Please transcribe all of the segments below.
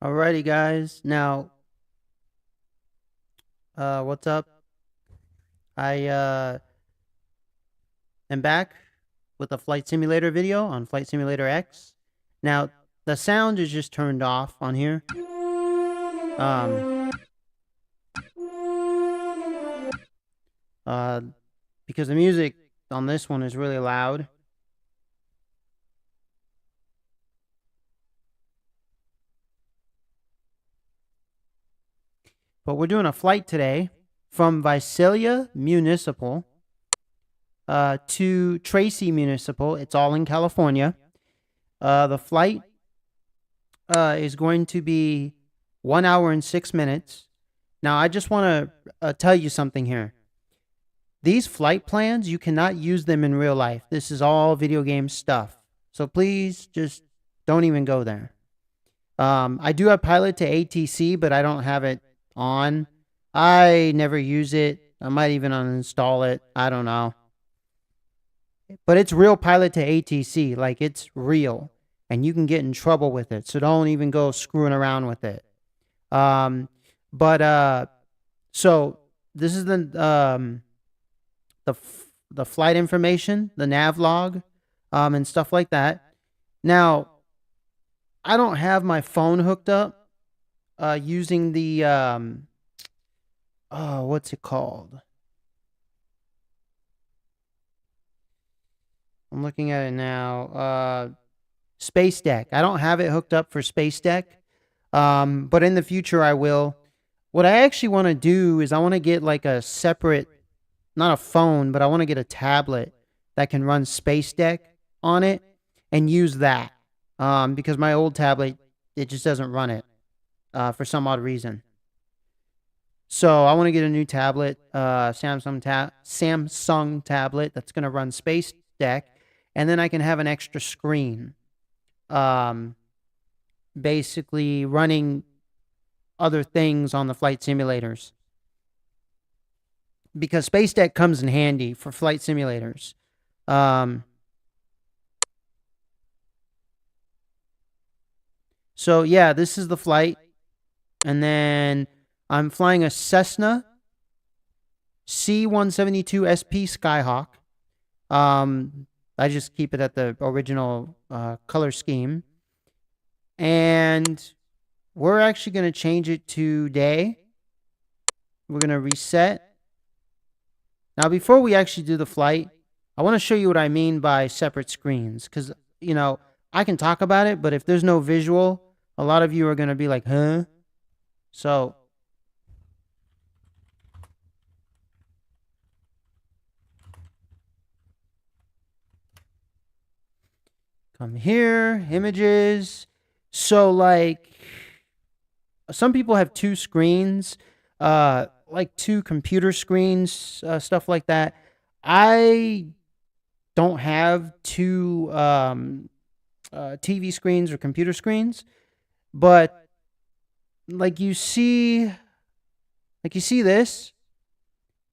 Alrighty, guys. Now, what's up? I am back with a flight simulator video on Flight Simulator X. Now, the sound is just turned off on here. Um, uh, because the music on this one is really loud. But we're doing a flight today from Visalia Municipal to Tracy Municipal. It's all in California. The flight is going to be 1 hour and 6 minutes. Now, I just want to tell you something here. These flight plans, you cannot use them in real life. This is all video game stuff. So please just don't even go there. I do have Pilot to ATC, but I don't have it on. I never use it. I might even uninstall it. I don't know. But it's real Pilot to ATC. Like, it's real. And you can get in trouble with it. So don't even go screwing around with it. So this is the flight information, the nav log, and stuff like that. Now, I don't have my phone hooked up using the what's it called? I'm looking at it now. Space Deck. I don't have it hooked up for Space Deck, but in the future I will. What I actually want to do is I want to get like a separate, not a phone, but I want to get a tablet that can run Space Deck on it and use that. Because my old tablet, it just doesn't run it for some odd reason. So I want to get a new tablet, Samsung tablet that's going to run Space Deck, and then I can have an extra screen, basically running other things on the flight simulators. Because Space Deck comes in handy for flight simulators. So yeah, this is the flight. And then I'm flying a Cessna C-172 SP Skyhawk. I just keep it at the original color scheme. And we're actually going to change it to day. We're going to reset. Now, before we actually do the flight, I want to show you what I mean by separate screens. Because, you know, I can talk about it, but if there's no visual, a lot of you are going to be like, huh? So come here, images. So like some people have two screens, like two computer screens, stuff like that. I don't have two TV screens or computer screens, but like you see this,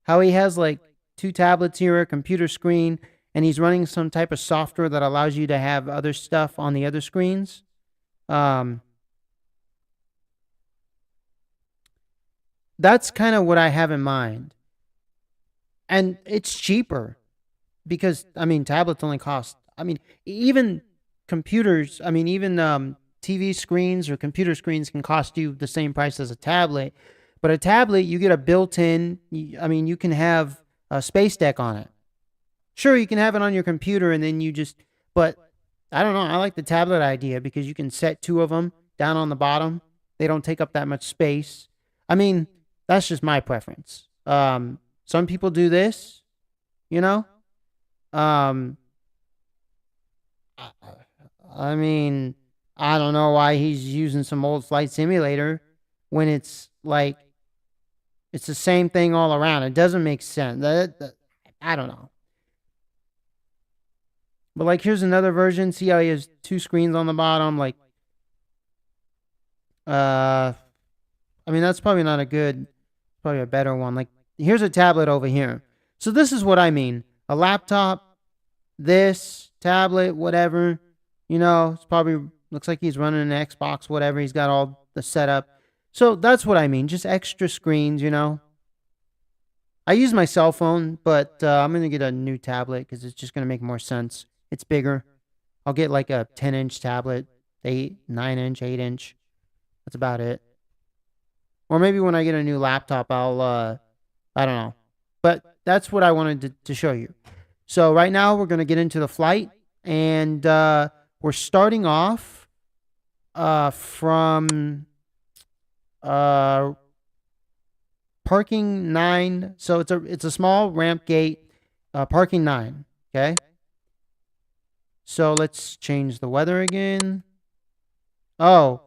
how he has like two tablets here, a computer screen, and he's running some type of software that allows you to have other stuff on the other screens. That's kind of what I have in mind. And it's cheaper because, I mean, tablets only cost, I mean, even computers, I mean, even TV screens or computer screens can cost you the same price as a tablet. But a tablet, you get a built-in, I mean, you can have a Space Deck on it. Sure, you can have it on your computer and then you just, but I don't know. I like the tablet idea because you can set two of them down on the bottom. They don't take up that much space. I mean, that's just my preference. Some people do this, you know. I mean, I don't know why he's using some old flight simulator when it's like, it's the same thing all around. It doesn't make sense. I don't know. But like, here's another version. See how he has two screens on the bottom? Like, I mean, that's probably not a good, probably a better one. Like, here's a tablet over here. So this is what I mean. A laptop, this, tablet, whatever. You know, it's probably Looks like he's running an Xbox, whatever. He's got all the setup. So that's what I mean. Just extra screens, you know. I use my cell phone, but I'm going to get a new tablet because it's just going to make more sense. It's bigger. I'll get like a 10-inch tablet, 8, 9-inch, 8-inch. That's about it. Or maybe when I get a new laptop, I'll, I don't know. But that's what I wanted to show you. So right now we're going to get into the flight. And we're starting off from parking 9. So it's a small ramp gate, parking 9. Okay. So let's change the weather again. Oh,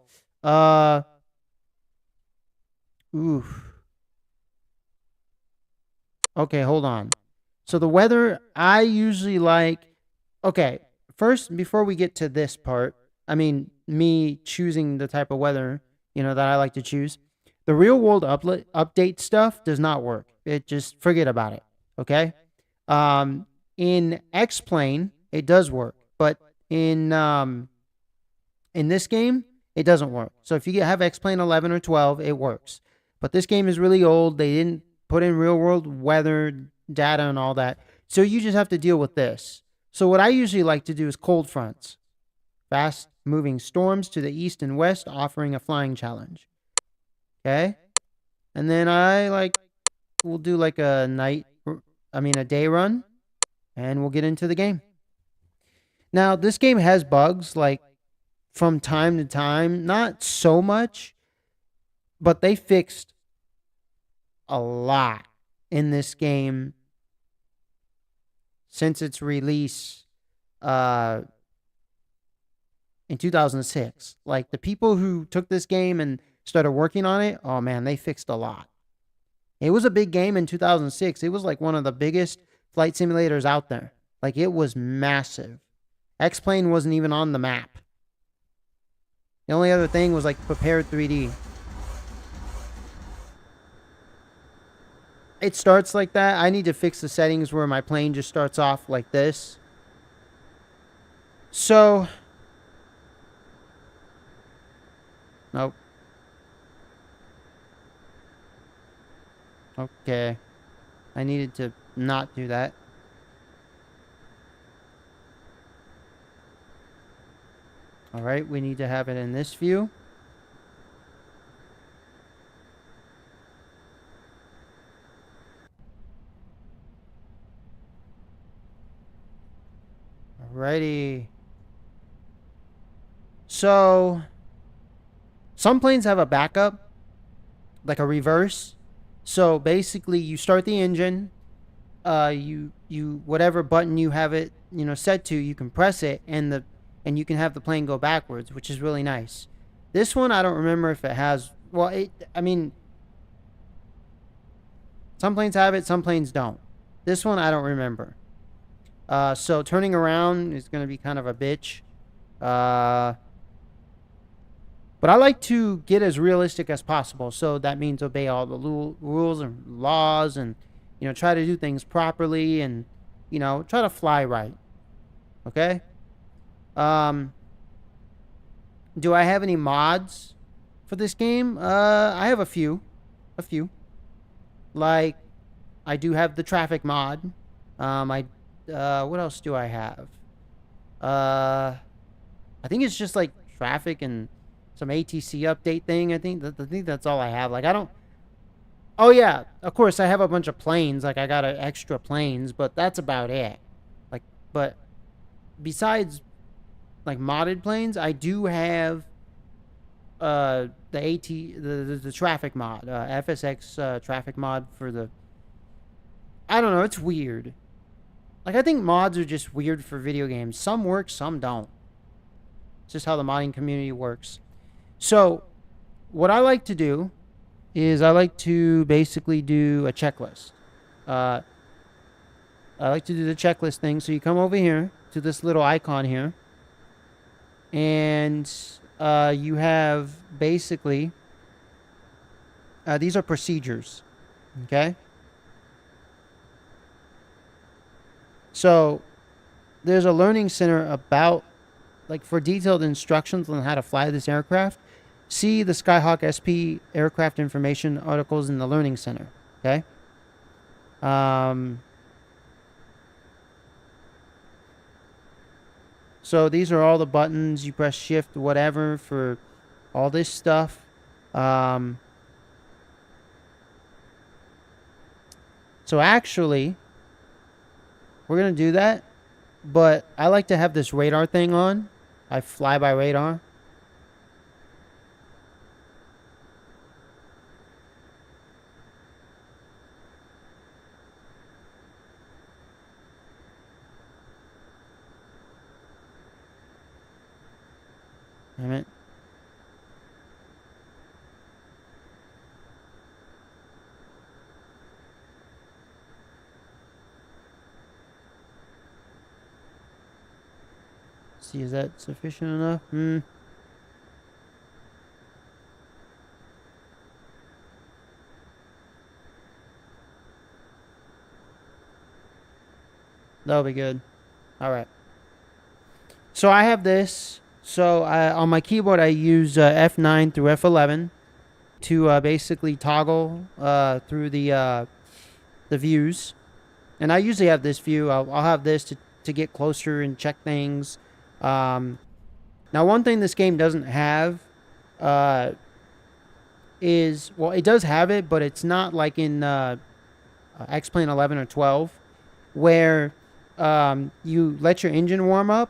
oof. Okay, hold on. So the weather, I usually like, okay, first, before we get to this part, I mean, me choosing the type of weather, that I like to choose, the real world update stuff does not work. It just, forget about it, okay? In X-Plane, it does work, but in this game, it doesn't work. So if you have X-Plane 11 or 12, it works. But this game is really old. They didn't put in real world weather data and all that. So you just have to deal with this. So what I usually like to do is cold fronts. Fast moving storms to the east and west offering a flying challenge. Okay? And then we'll do like a day run, and we'll get into the game. Now, this game has bugs, like, from time to time. Not so much, but they fixed a lot in this game since its release in 2006. Like, the people who took this game and started working on it, oh man, they fixed a lot. It was a big game in 2006. It was like one of the biggest flight simulators out there. Like, it was massive. X-Plane wasn't even on the map. The only other thing was like Prepared 3D. It starts like that. I need to fix the settings where my plane just starts off like this. So, nope. Okay. I needed to not do that. All right, we need to have it in this view. Alrighty. So, some planes have a backup, like a reverse. So basically, you start the engine. You whatever button you have it, set to, you can press it, and you can have the plane go backwards, which is really nice. This one, I don't remember if it has. Well, some planes have it, some planes don't. This one, I don't remember. So turning around is going to be kind of a bitch. But I like to get as realistic as possible. So that means obey all the rules and laws, and try to do things properly, and try to fly right. Okay? Do I have any mods for this game? I have a few. Like, I do have the traffic mod. What else do I have? I think it's just like traffic and some ATC update thing. I think that's all I have. Like, I don't. Oh yeah, of course I have a bunch of planes. Like, I got extra planes, but that's about it. Like, but besides like modded planes, I do have the traffic mod, FSX traffic mod for the. I don't know. It's weird. Like, I think mods are just weird for video games. Some work, some don't. It's just how the modding community works. So, what I like to do is I like to basically do a checklist. I like to do the checklist thing. So you come over here to this little icon here, and you have basically these are procedures. Okay. So there's a learning center about like for detailed instructions on how to fly this aircraft, see the Skyhawk SP aircraft information articles in the Learning Center. Okay. So these are all the buttons. You press shift, whatever, for all this stuff. So actually, we're going to do that. But I like to have this radar thing on. I fly by radar. Damn it. See, is that sufficient enough? That'll be good. All right. So I have this. So on my keyboard, I use F9 through F11 to basically toggle through the views. And I usually have this view. I'll have this to get closer and check things. Now, one thing this game doesn't have is, well, it does have it, but it's not like in X-Plane 11 or 12, where you let your engine warm up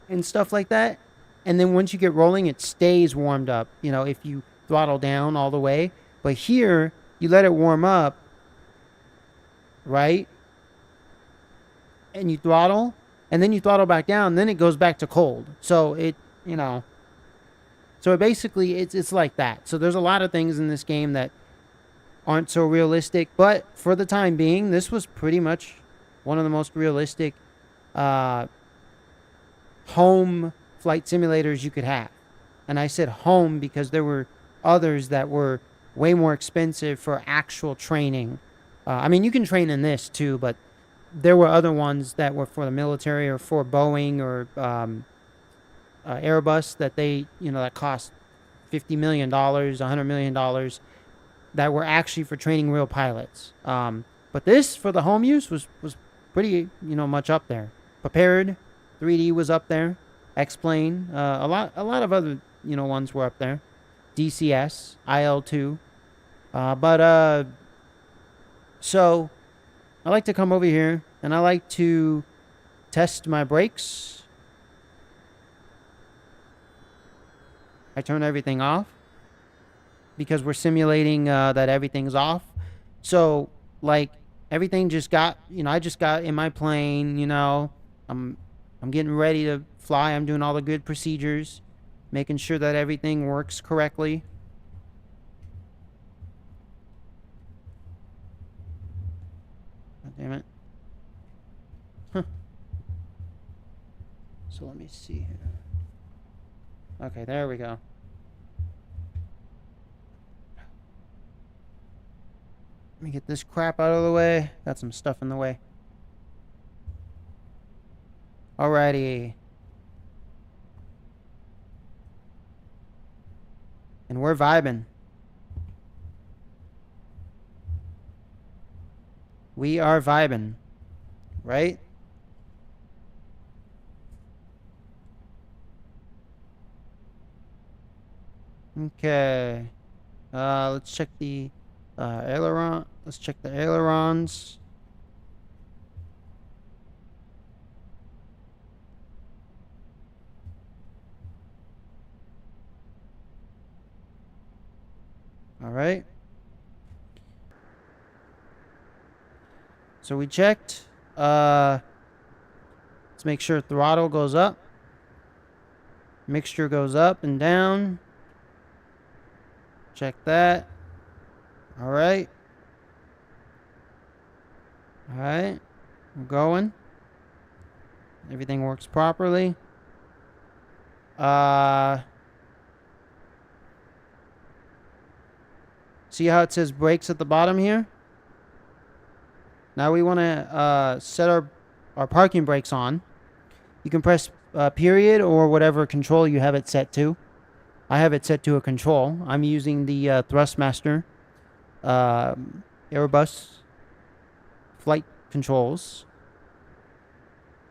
and stuff like that. And then once you get rolling, it stays warmed up, you know, if you throttle down all the way. But here, you let it warm up, right? And you throttle, and then you throttle back down, then it goes back to cold. So it, you know, so it basically, it's like that. So there's a lot of things in this game that aren't so realistic. But for the time being, this was pretty much one of the most realistic home flight simulators you could have. And I said home because there were others that were way more expensive for actual training. I mean, you can train in this too, but there were other ones that were for the military or for Boeing or Airbus that they, you know, that cost $50 million, $100 million, that were actually for training real pilots. But this, for the home use, was pretty, you know, much up there. Prepared 3D was up there. X-Plane, a lot of other, you know, ones were up there. DCS, IL2. So I like to come over here and I like to test my brakes. I turn everything off because we're simulating that everything's off. So, like, everything just got, you know, I just got in my plane, you know, I'm getting ready to fly. I'm doing all the good procedures, making sure that everything works correctly. God damn it. Huh. So let me see here. Okay, there we go. Let me get this crap out of the way. Got some stuff in the way. Alrighty. And we're vibing. We are vibing. Right? Okay. Let's check the aileron. Let's check the ailerons. All right. So we checked. Let's make sure throttle goes up. Mixture goes up and down. Check that. All right. All right. We're going. Everything works properly. See how it says brakes at the bottom here? Now we want to set our parking brakes on. You can press period or whatever control you have it set to. I have it set to a control. I'm using the Thrustmaster Airbus flight controls.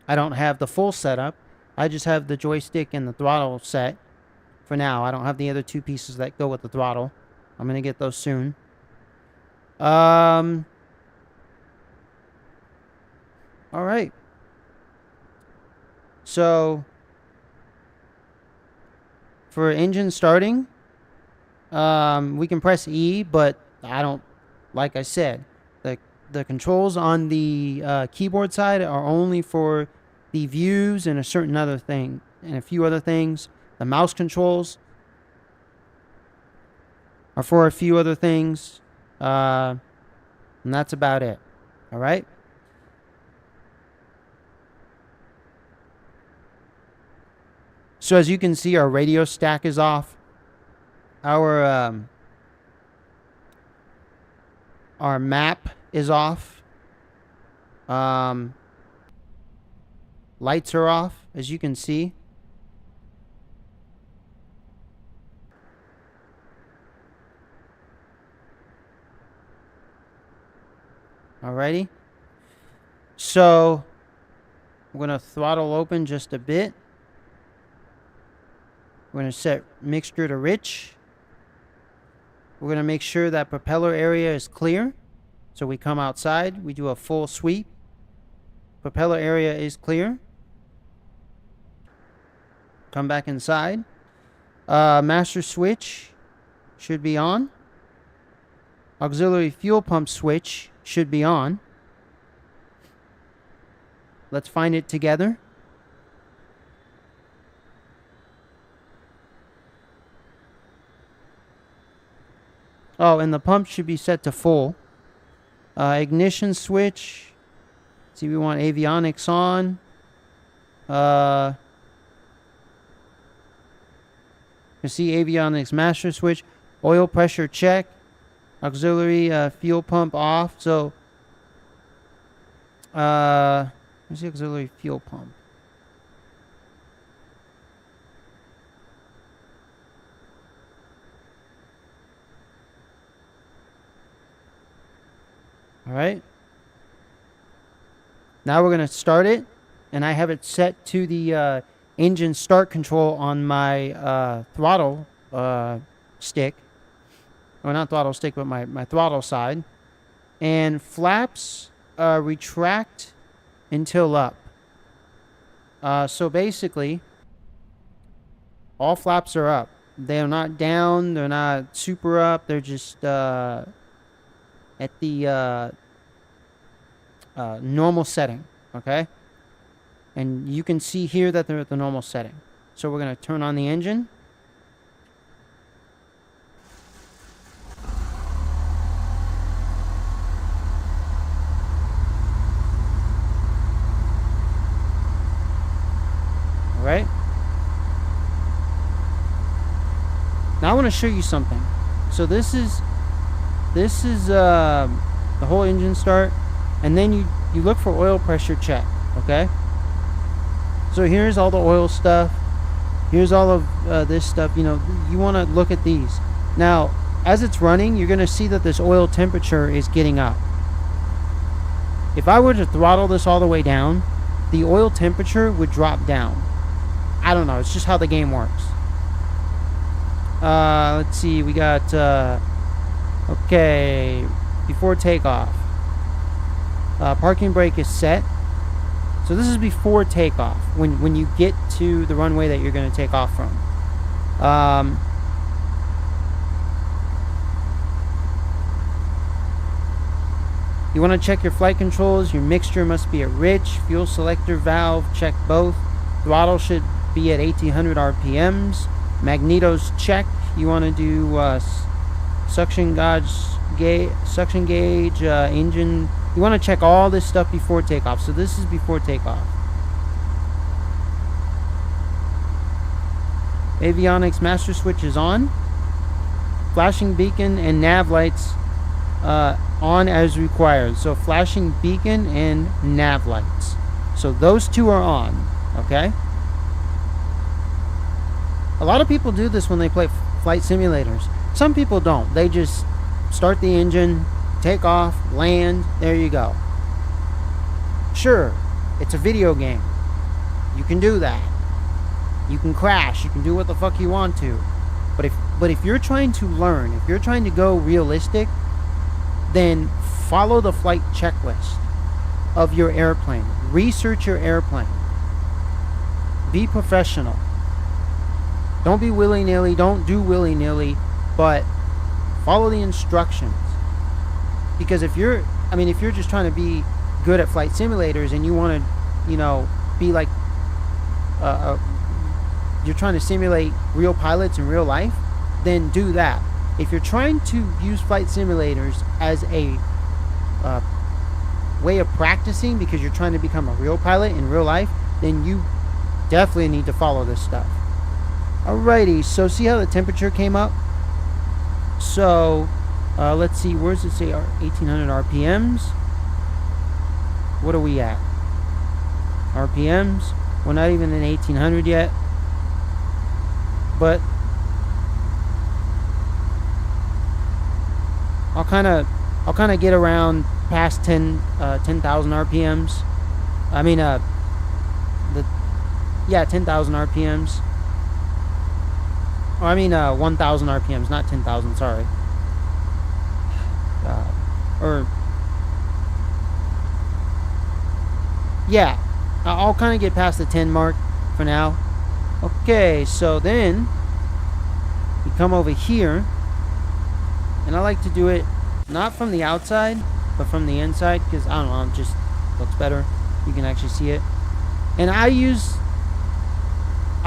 I don't have the full setup. I just have the joystick and the throttle set for now. I don't have the other two pieces that go with the throttle. I'm going to get those soon. All right. So for engine starting, we can press E, but I don't, like I said, the controls on the keyboard side are only for the views and a certain other thing and a few other things. The mouse controls are for a few other things, and that's about it. All right. So as you can see, our radio stack is off. Our map is off. Lights are off, as you can see. Alrighty. So I'm going to throttle open just a bit. We're going to set mixture to rich. We're going to make sure that propeller area is clear. So we come outside, we do a full sweep. Propeller area is clear. Come back inside. Master switch should be on. Auxiliary fuel pump switch should be on. Let's find it together. Oh, and the pump should be set to full. Ignition switch. See, we want avionics on. You see avionics master switch. Oil pressure check. Auxiliary fuel pump off. So, where's the auxiliary fuel pump? All right. Now we're going to start it, and I have it set to the engine start control on my throttle stick. Well, not throttle stick, but my throttle side. And flaps retract until up. So basically, all flaps are up. They're not down. They're not super up. They're just at the normal setting, okay? And you can see here that they're at the normal setting. So we're going to turn on the engine. All right. Now I want to show you something. So this is the whole engine start, and then you look for oil pressure check, okay? So here's all the oil stuff. Here's all of this stuff. You know, you want to look at these. Now, as it's running, you're going to see that this oil temperature is getting up. If I were to throttle this all the way down, the oil temperature would drop down. I don't know. It's just how the game works. Let's see. We got... okay, before takeoff. Parking brake is set. So this is before takeoff, when you get to the runway that you're going to take off from. You want to check your flight controls. Your mixture must be at rich. Fuel selector valve, check both. Throttle should be at 1800 RPMs. Magnetos check. You want to do suction gauge, engine. You want to check all this stuff before takeoff. So this is before takeoff. Avionics master switch is on. Flashing beacon and nav lights on as required. So flashing beacon and nav lights. So those two are on. Okay. A lot of people do this when they play flight simulators. Some people don't. They just start the engine, take off, land, there you go. Sure, it's a video game. You can do that. You can crash, you can do what the fuck you want to. But if you're trying to learn, if you're trying to go realistic, then follow the flight checklist of your airplane. Research your airplane. Be professional. Don't be willy-nilly, don't do willy-nilly, but follow the instructions. Because if you're just trying to be good at flight simulators and you want to, be like, you're trying to simulate real pilots in real life, then do that. If you're trying to use flight simulators as a way of practicing because you're trying to become a real pilot in real life, then you definitely need to follow this stuff. Alrighty, so see how the temperature came up? So, let's see, where does it say 1800 RPMs? What are we at? RPMs? We're not even in 1800 yet. But I'll kind of get around past 10,000 RPMs. I mean, 10,000 RPMs. Oh, I mean, 1,000 RPMs, not 10,000. Sorry. Yeah, I'll kind of get past the 10 mark for now. Okay, so then we come over here, and I like to do it not from the outside, but from the inside, because I don't know, it just looks better. You can actually see it. And I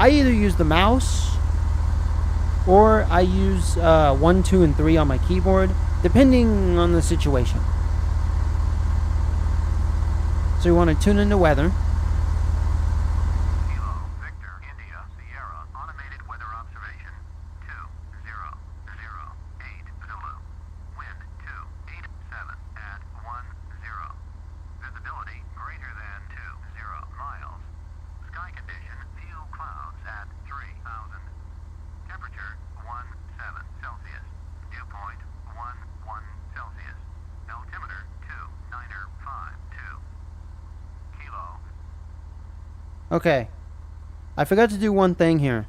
either use the mouse or I use 1, 2, and 3 on my keyboard, depending on the situation. So you want to tune into weather. Kilo, Victor, India, Sierra, automated weather observation, 2008 Zulu, wind 287 at 10, visibility greater than 20 miles, sky condition few clouds at 3,000, temperature 17 Celsius, dew point 11 Celsius, altimeter 2952. Okay, I forgot to do one thing here.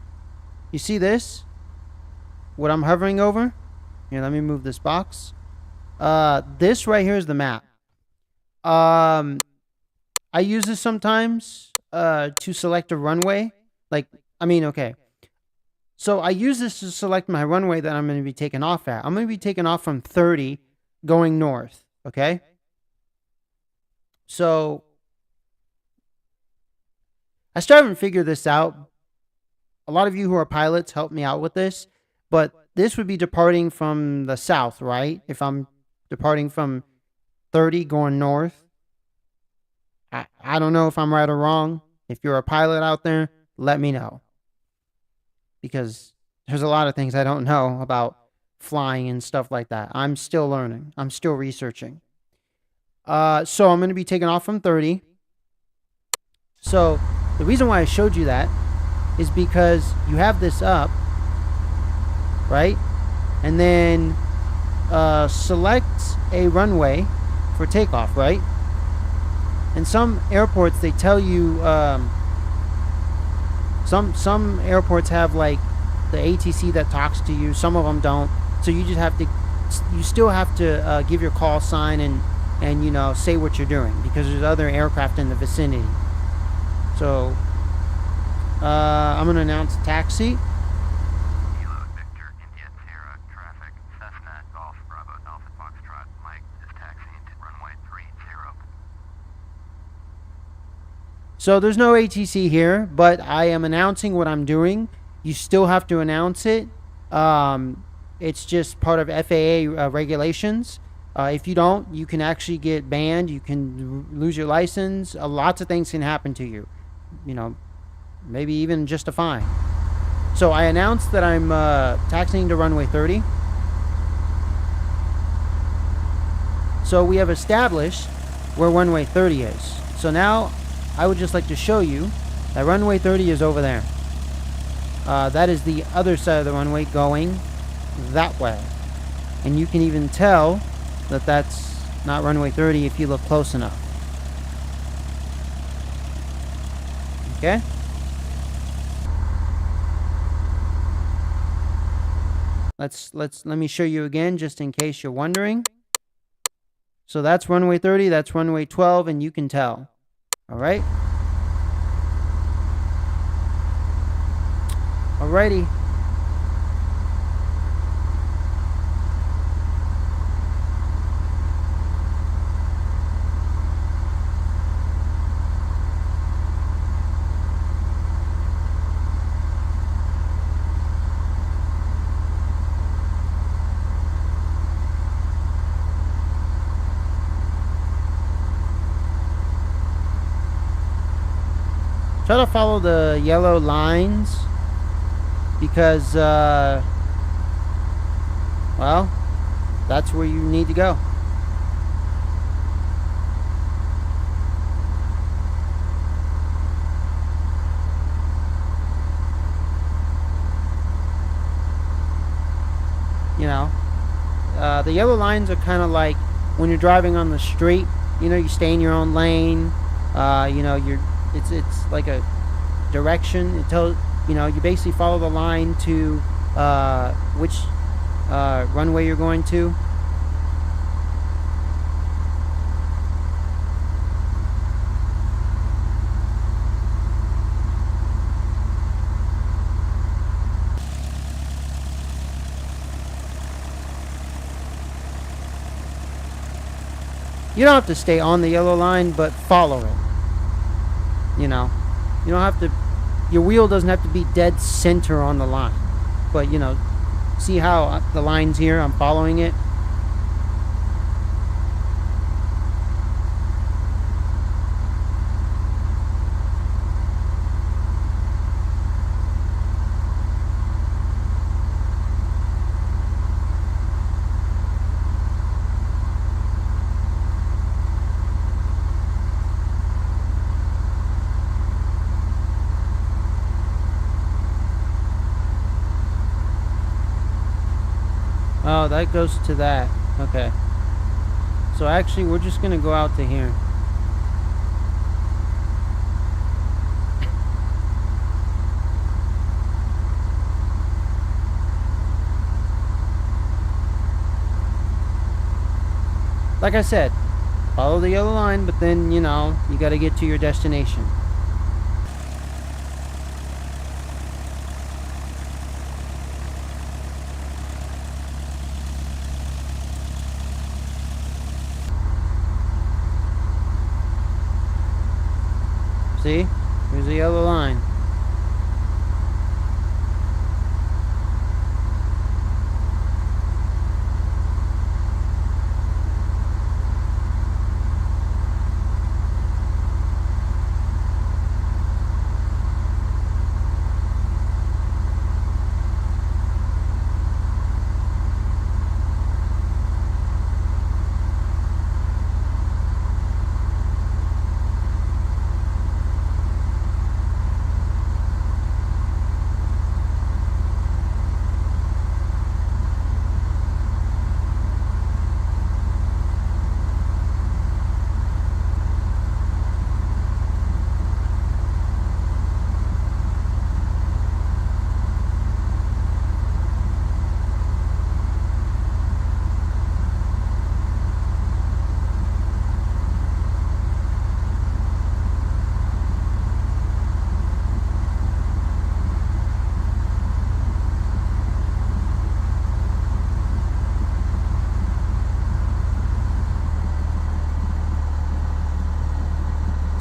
You see this? What I'm hovering over? Here, let me move this box. This right here is the map. I use this sometimes to select a runway. Okay. So I use this to select my runway that I'm going to be taking off at. I'm going to be taking off from 30 going north, okay? So I still haven't figured this out. A lot of you who are pilots help me out with this, but this would be departing from the south, right? If I'm departing from 30 going north. I don't know if I'm right or wrong. If you're a pilot out there, let me know. Because there's a lot of things I don't know about flying and stuff like that. I'm still learning. I'm still researching. So I'm going to be taking off from 30. So the reason why I showed you that is because you have this up, right? And then select a runway for takeoff, right? And some airports, they tell you, some airports have like the ATC that talks to you. Some of them don't. So you still have to give your call sign and say what you're doing, because there's other aircraft in the vicinity. So I'm going to announce taxi. Kilo, Victor, India, Sierra, traffic, Cessna, Golf, Bravo, Alpha, Foxtrot, Mike is taxiing to runway 30. So there's no ATC here, but I am announcing what I'm doing. You still have to announce it. It's just part of FAA regulations. If you don't, you can actually get banned. You can lose your license. Lots of things can happen to you. Maybe even just a fine. So I announced that I'm taxiing to runway 30. So we have established where runway 30 is. So now I would just like to show you that runway 30 is over there. That is the other side of the runway going that way. And you can even tell that that's not runway 30 if you look close enough. Okay? Let me show you again just in case you're wondering. So that's runway 30, that's runway 12, and you can tell. All right? Alrighty. Try to follow the yellow lines because, well, that's where you need to go. You know, the yellow lines are kind of like when you're driving on the street. You know, you stay in your own lane. You know, it's like a direction. It tells, you know, you basically follow the line to which runway you're going to. You don't have to stay on the yellow line, but follow it. You know, you don't have to, your wheel doesn't have to be dead center on the line. But, you know, see how the line's here, I'm following it. Oh, that goes to that. Okay. So actually, we're just going to go out to here. Like I said, follow the yellow line, but then, you know, you got to get to your destination. See? Here's the yellow line.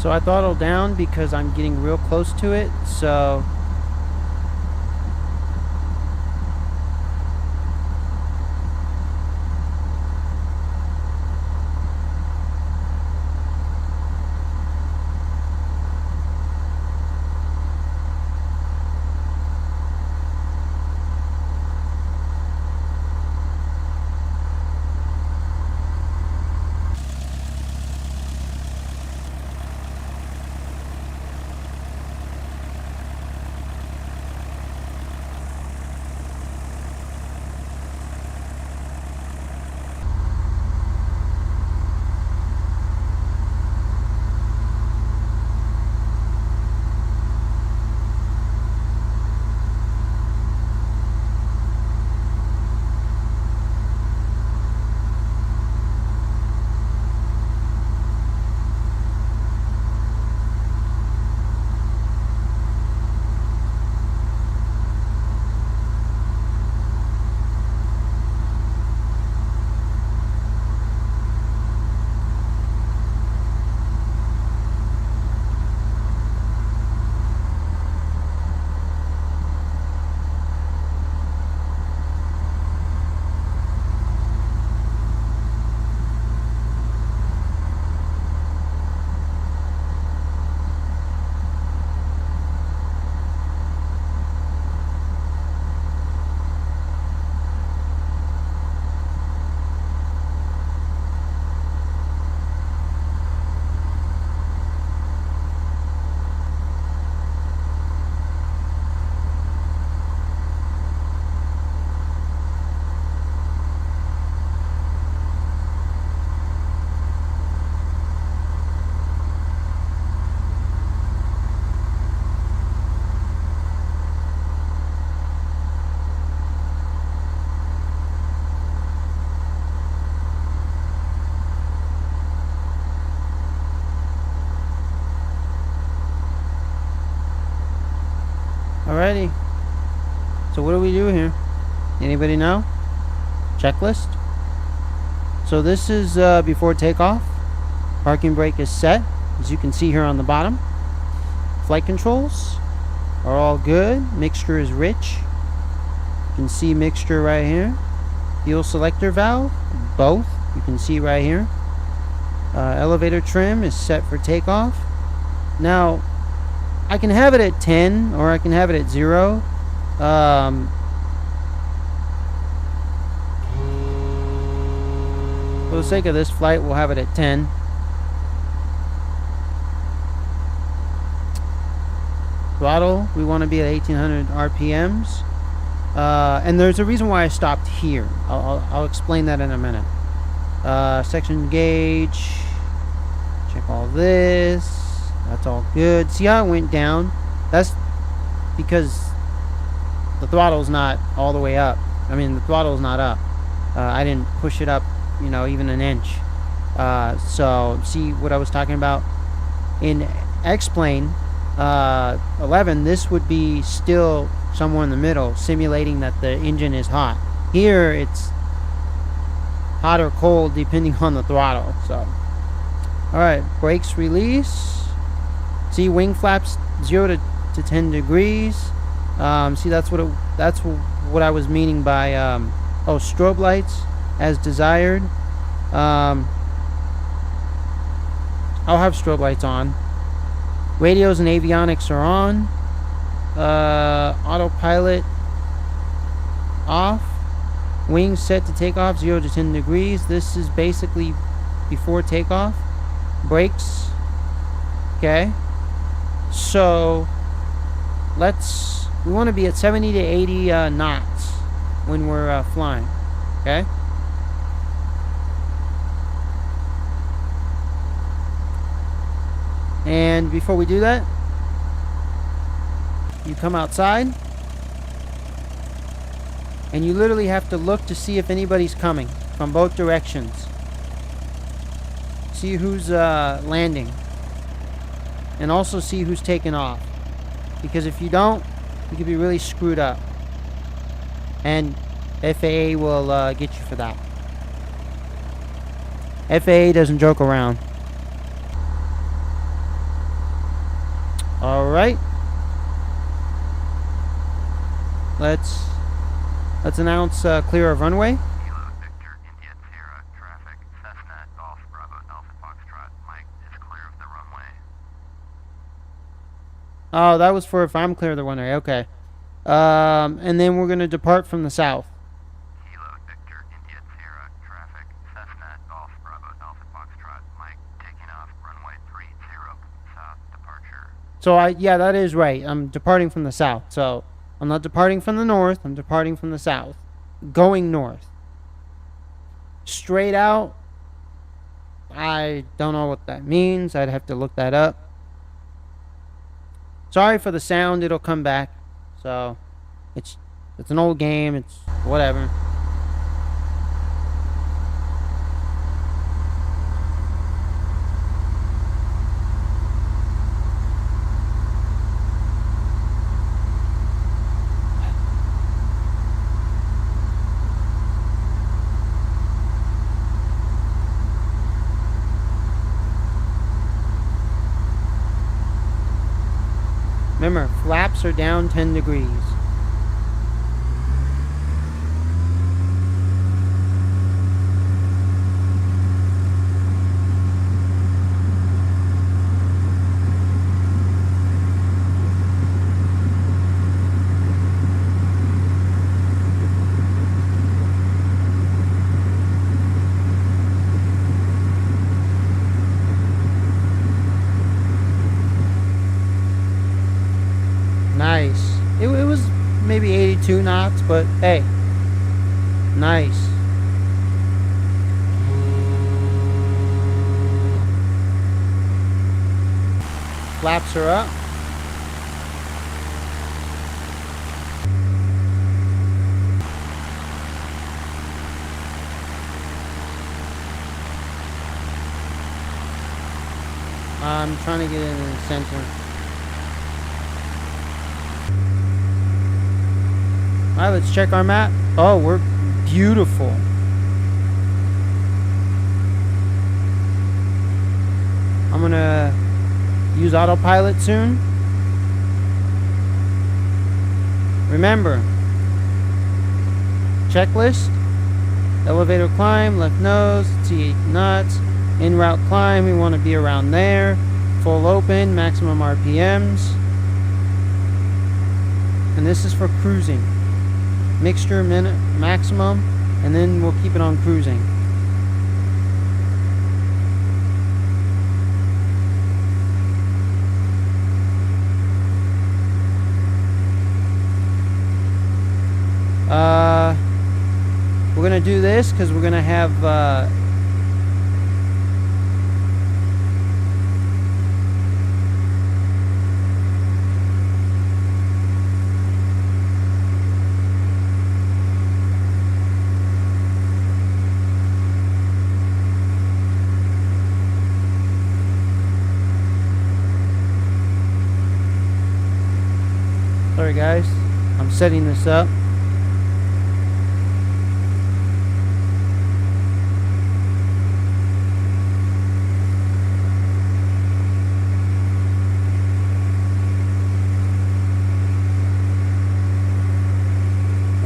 So I throttled down because I'm getting real close to it, so Alrighty. So what do we do here? Anybody know? Checklist. So this is before takeoff. Parking brake is set, as you can see here on the bottom. Flight controls are all good. Mixture is rich. You can see mixture right here. Fuel selector valve, both. You can see right here. Elevator trim is set for takeoff. Now, I can have it at 10 or I can have it at 0. For the sake of this flight, we'll have it at 10. Throttle, we want to be at 1800 RPMs. And there's a reason why I stopped here. I'll explain that in a minute. Section gauge. Check all this. That's all good. See how it went down? That's because the throttle's not all the way up. I mean, the throttle's not up. I didn't push it up, you know, even an inch. So, see what I was talking about? In X-plane 11, this would be still somewhere in the middle, simulating that the engine is hot. Here, it's hot or cold depending on the throttle. So, alright, brakes release. See, wing flaps 0 to 10 degrees. See, that's what I was meaning by oh, strobe lights as desired. I'll have strobe lights on. Radios and avionics are on. Autopilot off. Wings set to take off 0 to 10 degrees. This is basically before takeoff. Brakes. Okay. So we want to be at 70 to 80 knots when we're flying. Okay. And before we do that, you come outside and you literally have to look to see if anybody's coming from both directions. See who's landing. And also see who's taking off. Because if you don't, you could be really screwed up. And FAA will get you for that. FAA doesn't joke around. Alright. Let's announce clear of runway. Kilo Victor India Sierra traffic Cessna Golf Bravo Alpha Foxtrot Mike is clear of the runway. Oh, that was for if I'm clear of the runway. Okay. And then we're going to depart from the south. Kilo Victor India Sierra traffic Cessna Golf Bravo Alpha Foxtrot Mike taking off runway 30 south departure. So yeah, that is right. I'm departing from the south. So I'm not departing from the north. I'm departing from the south. Going north. Straight out. I don't know what that means. I'd have to look that up. Sorry for the sound. It'll come back. So it's an old game. It's whatever. Remember, flaps are down 10 degrees. Nice. It was maybe 82 knots, but hey, nice. Flaps are up. I'm trying to get it in the center. Alright, let's check our map. Oh, we're beautiful. I'm gonna use autopilot soon. Remember, checklist, elevator climb, left nose, T8 knots, en route climb, we want to be around there, full open, maximum RPMs, and this is for cruising, mixture, minute, maximum, and then we'll keep it on cruising. We're gonna do this because we're gonna have sorry guys, I'm setting this up.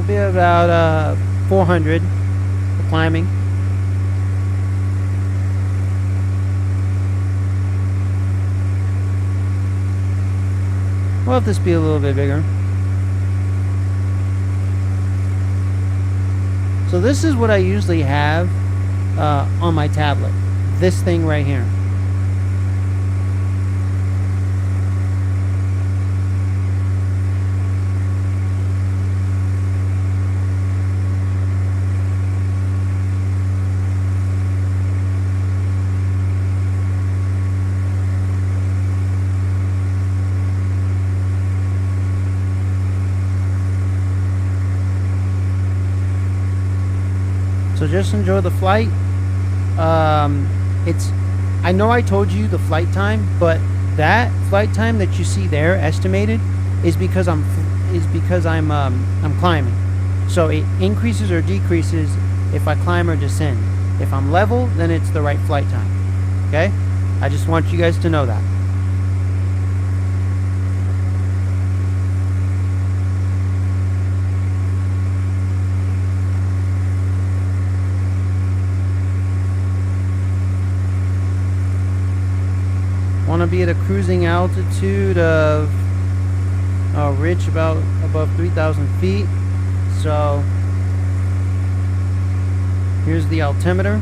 Be about 400 for climbing. We'll have this be a little bit bigger. So this is what I usually have on my tablet. This thing right here. So just enjoy the flight. I know I told you the flight time, but that flight time that you see there estimated is because I'm climbing. So it increases or decreases if I climb or descend. If I'm level, then it's the right flight time. Okay? I just want you guys to know that. Want to be at a cruising altitude of ridge about above 3,000 feet. So here's the altimeter.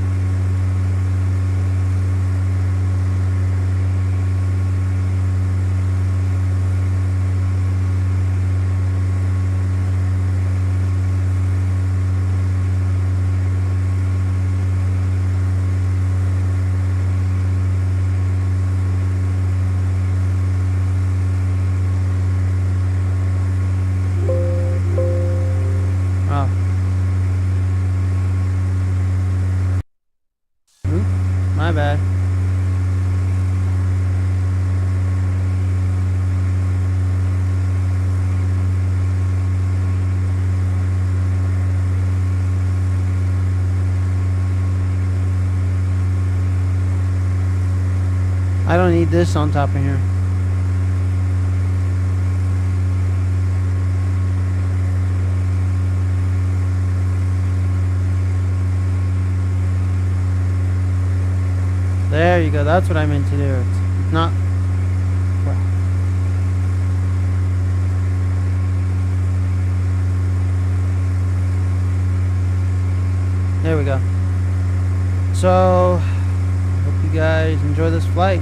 My bad. I don't need this on top of here. There you go. That's what I meant to do. It's not. There we go. So, hope you guys enjoy this flight.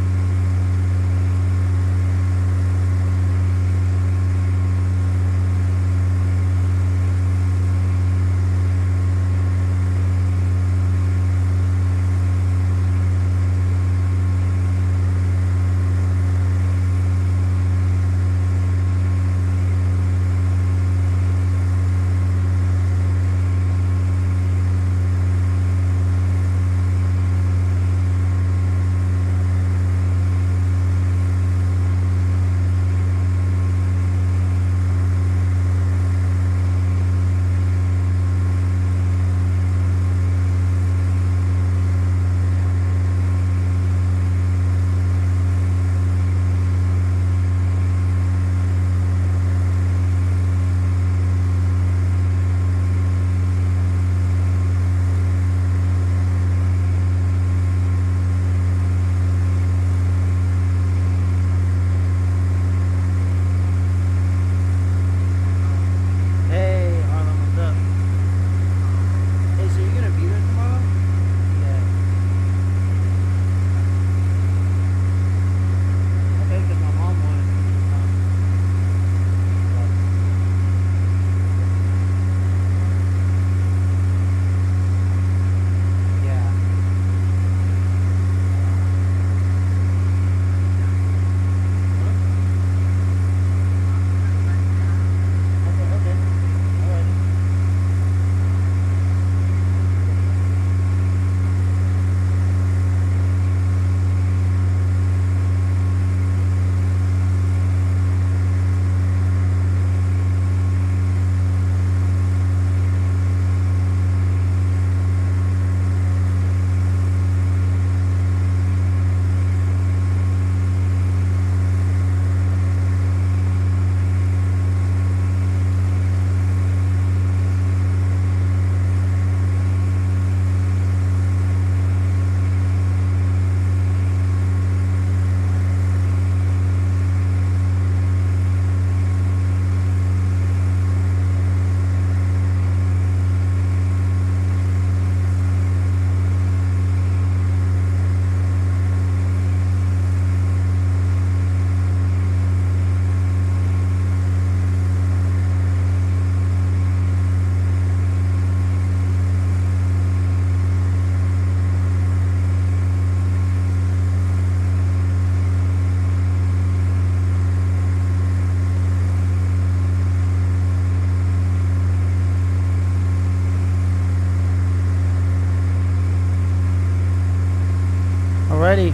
already.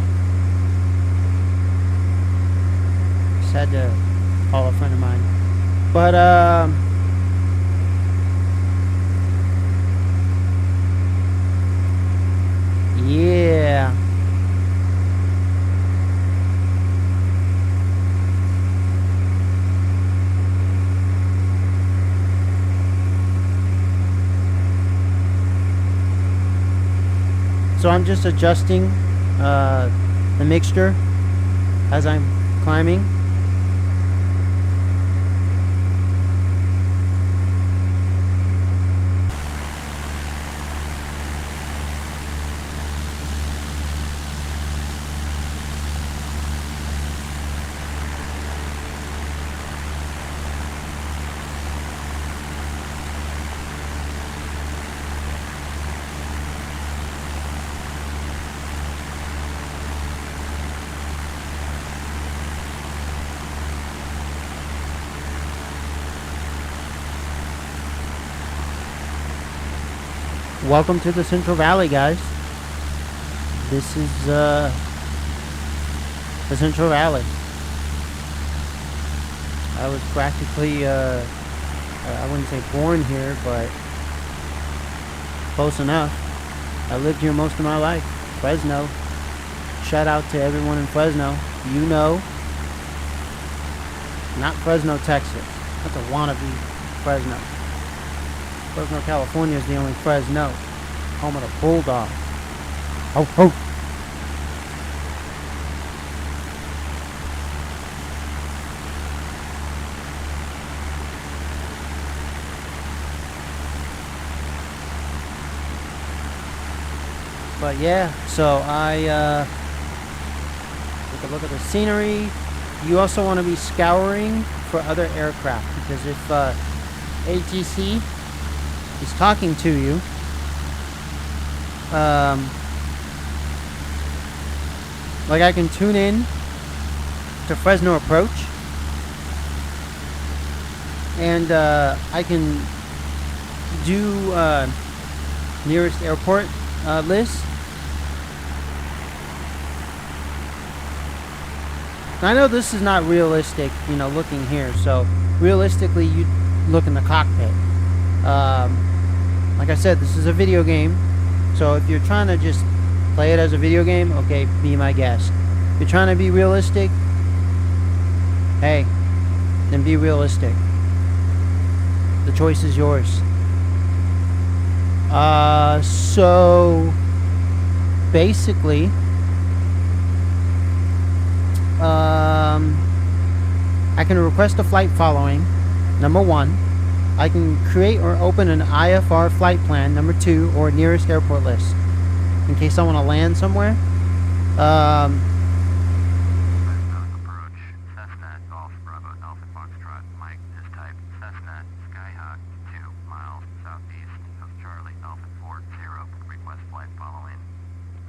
Just had to call a friend of mine. But, yeah. So I'm just adjusting the mixture as I'm climbing. Welcome to the Central Valley, guys. This is the Central Valley. I was practically, I wouldn't say born here, but close enough. I lived here most of my life. Fresno. Shout out to everyone in Fresno. You know. Not Fresno, Texas. That's a wannabe Fresno. Fresno, California is the only Fresno. Home of the Bulldog. Ho, ho. But yeah, so I take a look at the scenery. You also want to be scouring for other aircraft, because if ATC is talking to you, like I can tune in to Fresno Approach, and I can do nearest airport list. Now, I know this is not realistic, you know, looking here. So realistically, you look in the cockpit. Like I said, this is a video game. So if you're trying to just play it as a video game, okay, be my guest. If you're trying to be realistic, hey, then be realistic. The choice is yours. So basically, I can request a flight following, number 1. I can create or open an IFR flight plan, number 2, or nearest airport list, in case I want to land somewhere. Approach, Cessna, Golf, Bravo, Alpha, Foxtrot, Mike, is type Cessna, Skyhawk, 2 miles southeast of Charlie, Alpha 40, request flight following.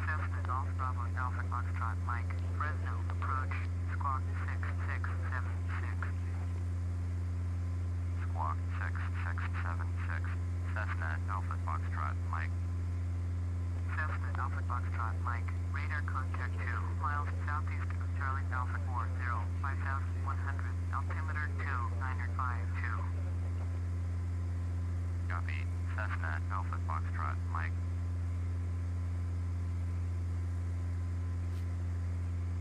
Cessna, Golf, Bravo, Alpha, Foxtrot, Mike, Fresno, approach, squawk 6676. Squawk 6676, Cessna, Alpha, Foxtrot, Mike. Cessna, Alpha, Foxtrot, Mike, radar contact 2 miles southeast of Charlie, Alpha 40, 5100, altimeter 2952. Copy, Cessna, Alpha, Foxtrot, Mike.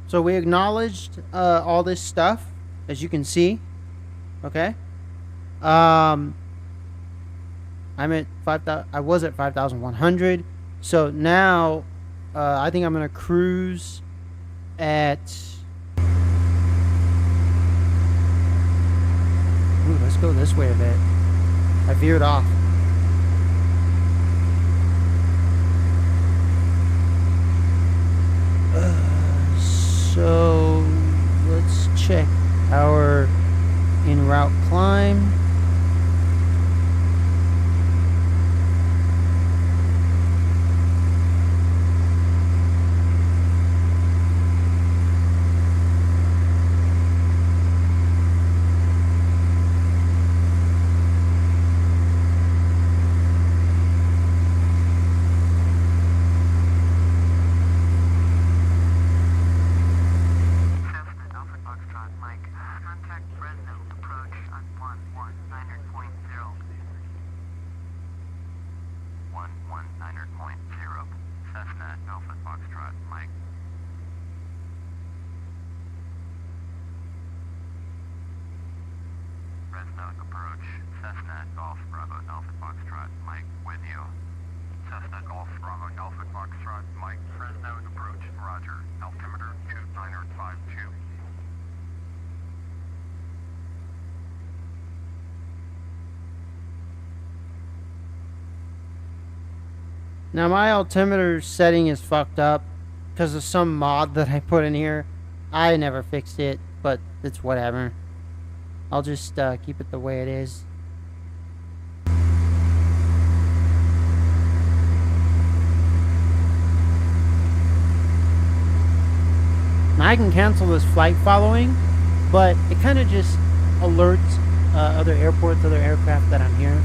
So we acknowledged all this stuff, as you can see. Okay. I'm at 5,000. I was at 5,100. So now, I think I'm gonna cruise at. Ooh, let's go this way a bit. I veered off. So let's check our en route climb. 19.0. Cessna Alpha Foxtrot, Mike. Fresno approach. Cessna Golf Bravo Alpha Foxtrot, Mike, with you. Cessna Golf Bravo Alpha Foxtrot, Mike. Fresno approach. Roger. Altimeter 2952. Now my altimeter setting is fucked up because of some mod that I put in here. I never fixed it, but it's whatever. I'll just keep it the way it is. Now I can cancel this flight following, but it kind of just alerts other airports, other aircraft that I'm here.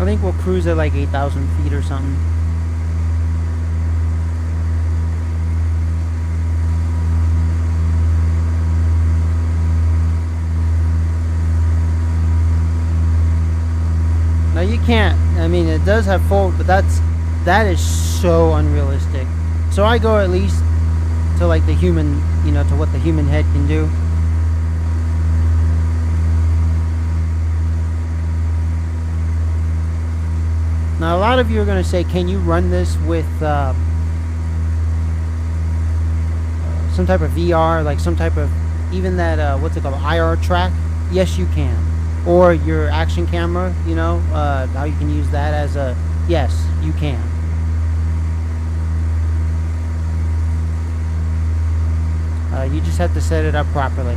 I think we'll cruise at like 8,000 feet or something. Now you can't, I mean it does have full, but that is so unrealistic. So I go at least to like the human, you know, to what the human head can do. Now, a lot of you are going to say, can you run this with some type of VR, like some type of, even that, what's it called, IR track? Yes, you can. Or your action camera, you know, how you can use that as a, yes, you can. You just have to set it up properly.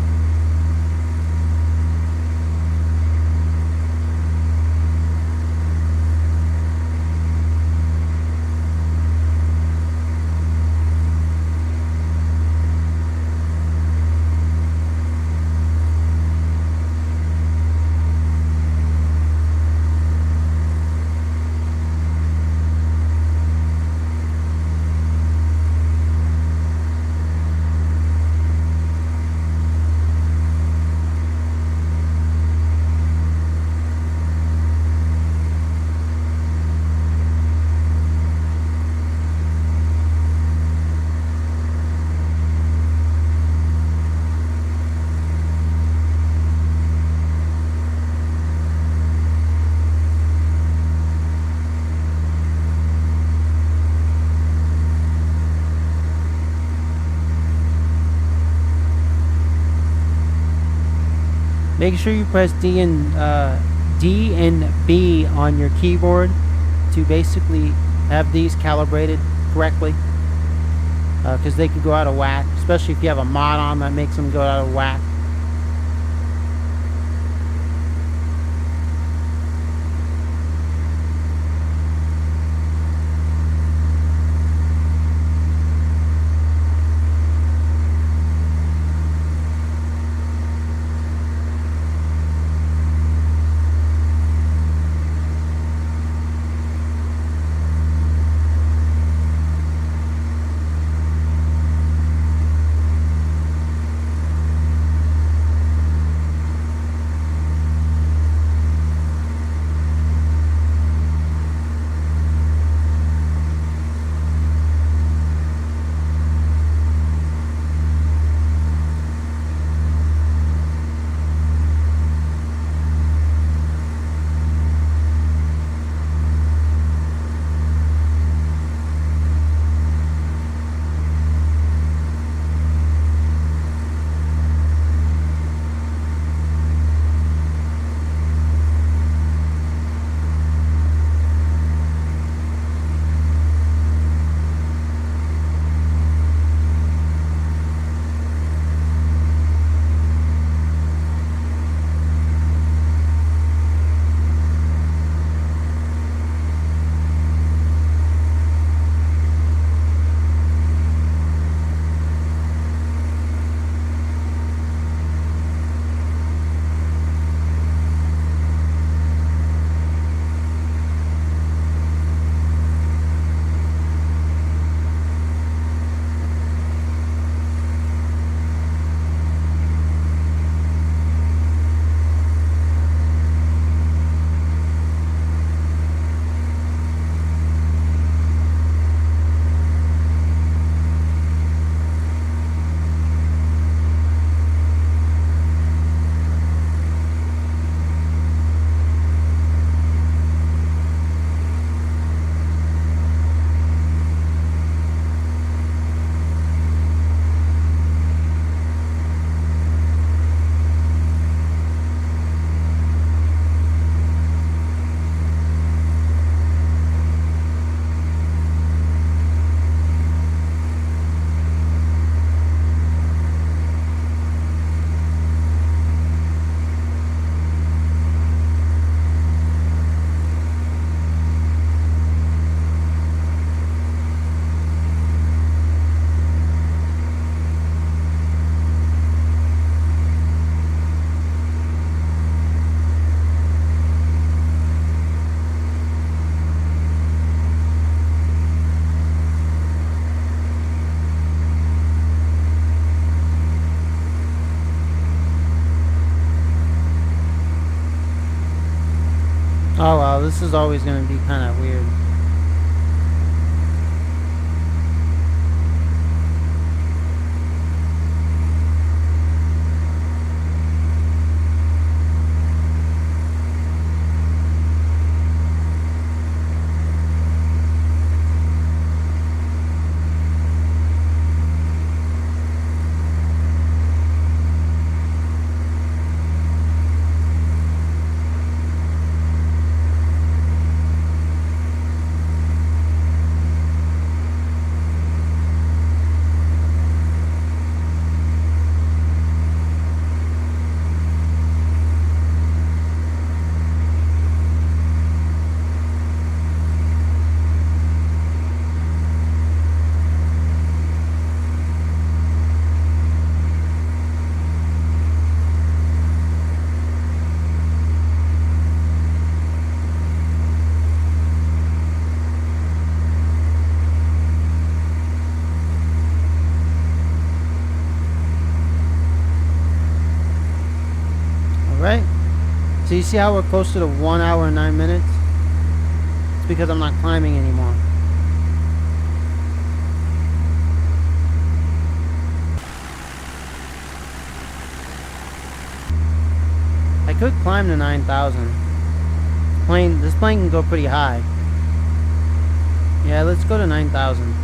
Make sure you press D and B on your keyboard to basically have these calibrated correctly, because they could go out of whack, especially if you have a mod on that makes them go out of whack. This is always going to be kind of weird. Alright. So you see how we're close to the 1 hour and 9 minutes? It's because I'm not climbing anymore. I could climb to 9,000. This plane can go pretty high. Yeah, let's go to 9,000.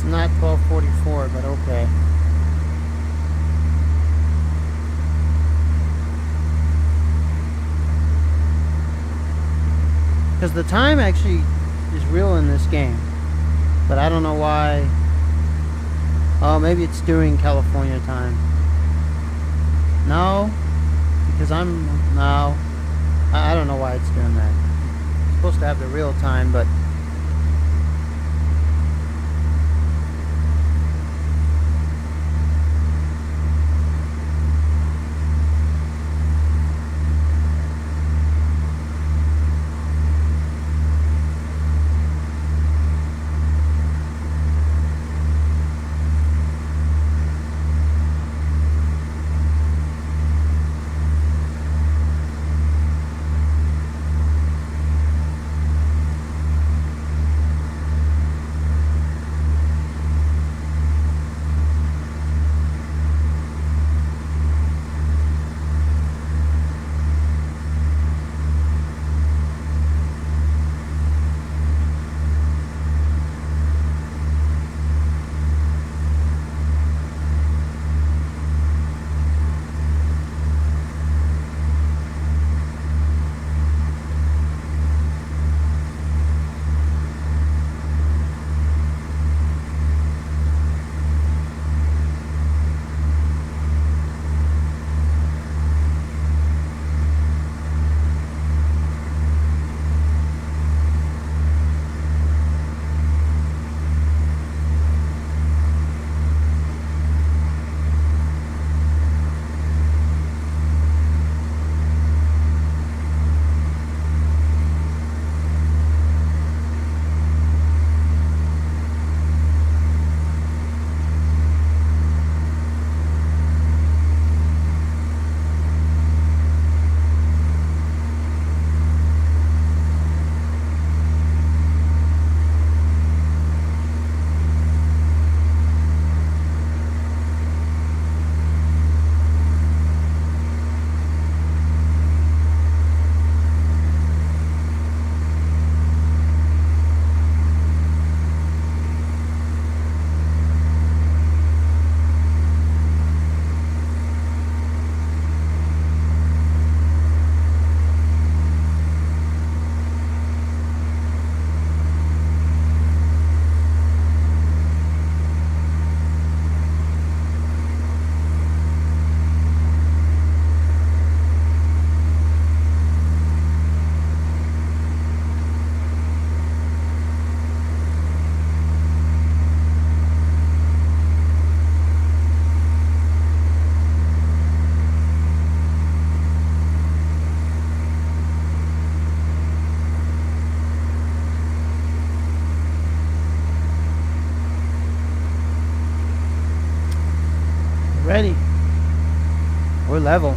Not 12:44, but okay. Because the time actually is real in this game, but I don't know why. Oh, maybe it's during California time. No, because no. I don't know why it's doing that. It's supposed to have the real time, but level.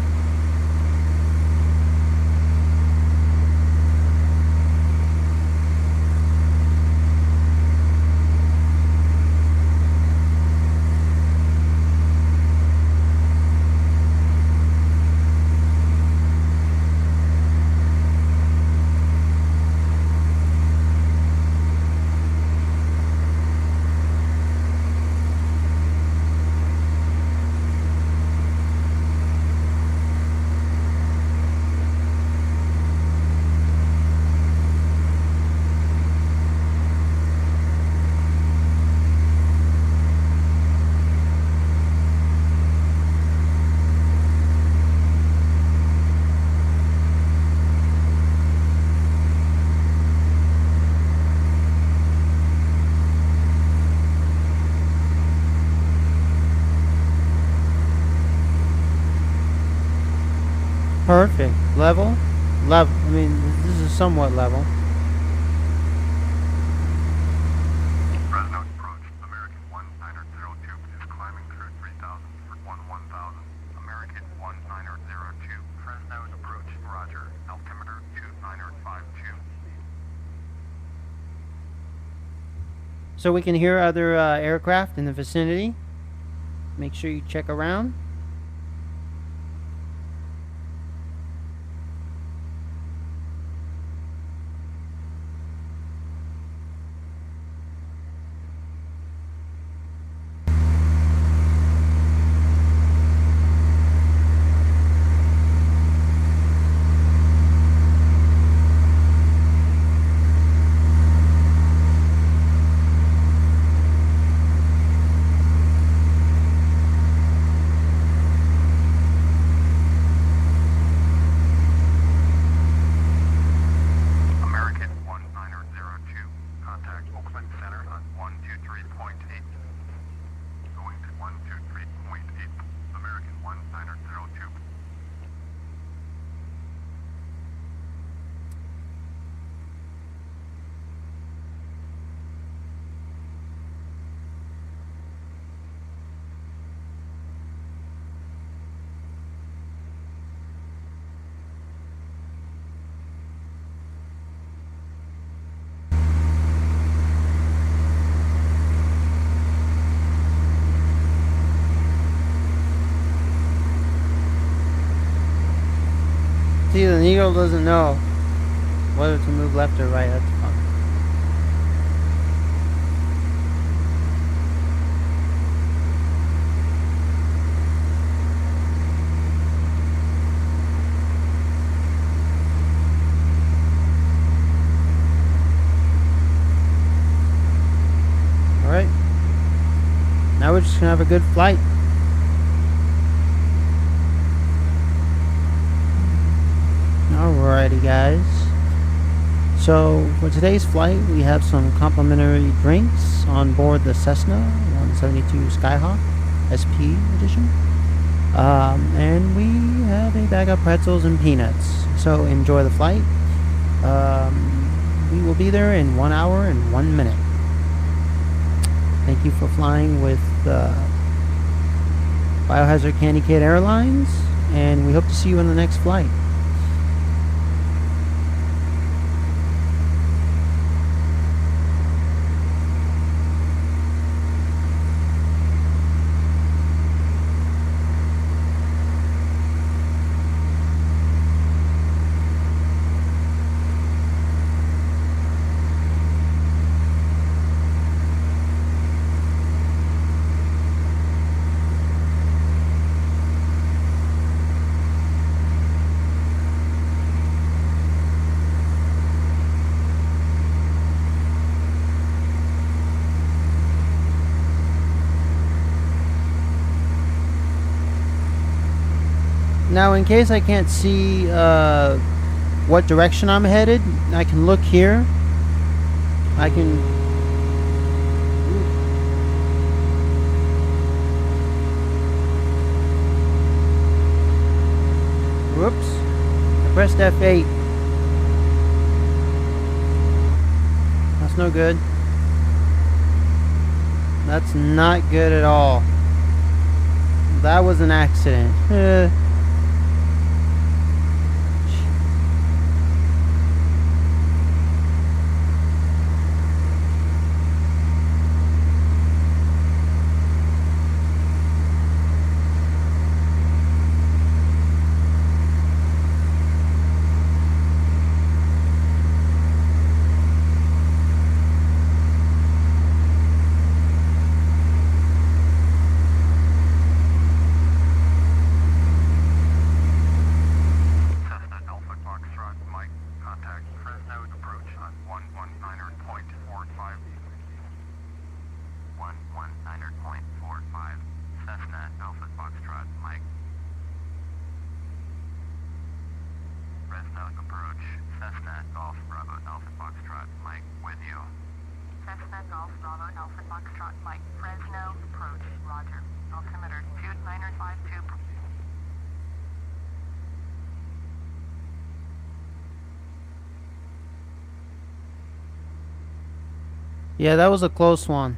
Perfect. Level? Level. I mean, this is somewhat level. Fresno approach. American 1902 is climbing through 3000 for 1000. American 1902. Fresno approach. Roger. Altimeter 2952. So we can hear other aircraft in the vicinity. Make sure you check around. American 1902. Contact Oakland Center on 123.8. Going to 123.8. American 1902. See, the Eagle doesn't know whether to move left or right. That's fun. Alright. Now we're just gonna have a good flight. Alrighty, guys. So for today's flight, we have some complimentary drinks on board the Cessna 172 Skyhawk SP edition. And we have a bag of pretzels and peanuts. So enjoy the flight. We will be there in 1 hour and 1 minute. Thank you for flying with Biohazard Candy Kid Airlines, and we hope to see you on the next flight. Now, in case I can't see what direction I'm headed, I can look here. I can... Whoops. I pressed F8. That's no good. That's not good at all. That was an accident. Golf Bravo Alpha Foxtrot Mike with you. Cessna Golf Bravo Alpha Foxtrot Mike, Fresno approach, roger. Altimeter 2952. Yeah, that was a close one.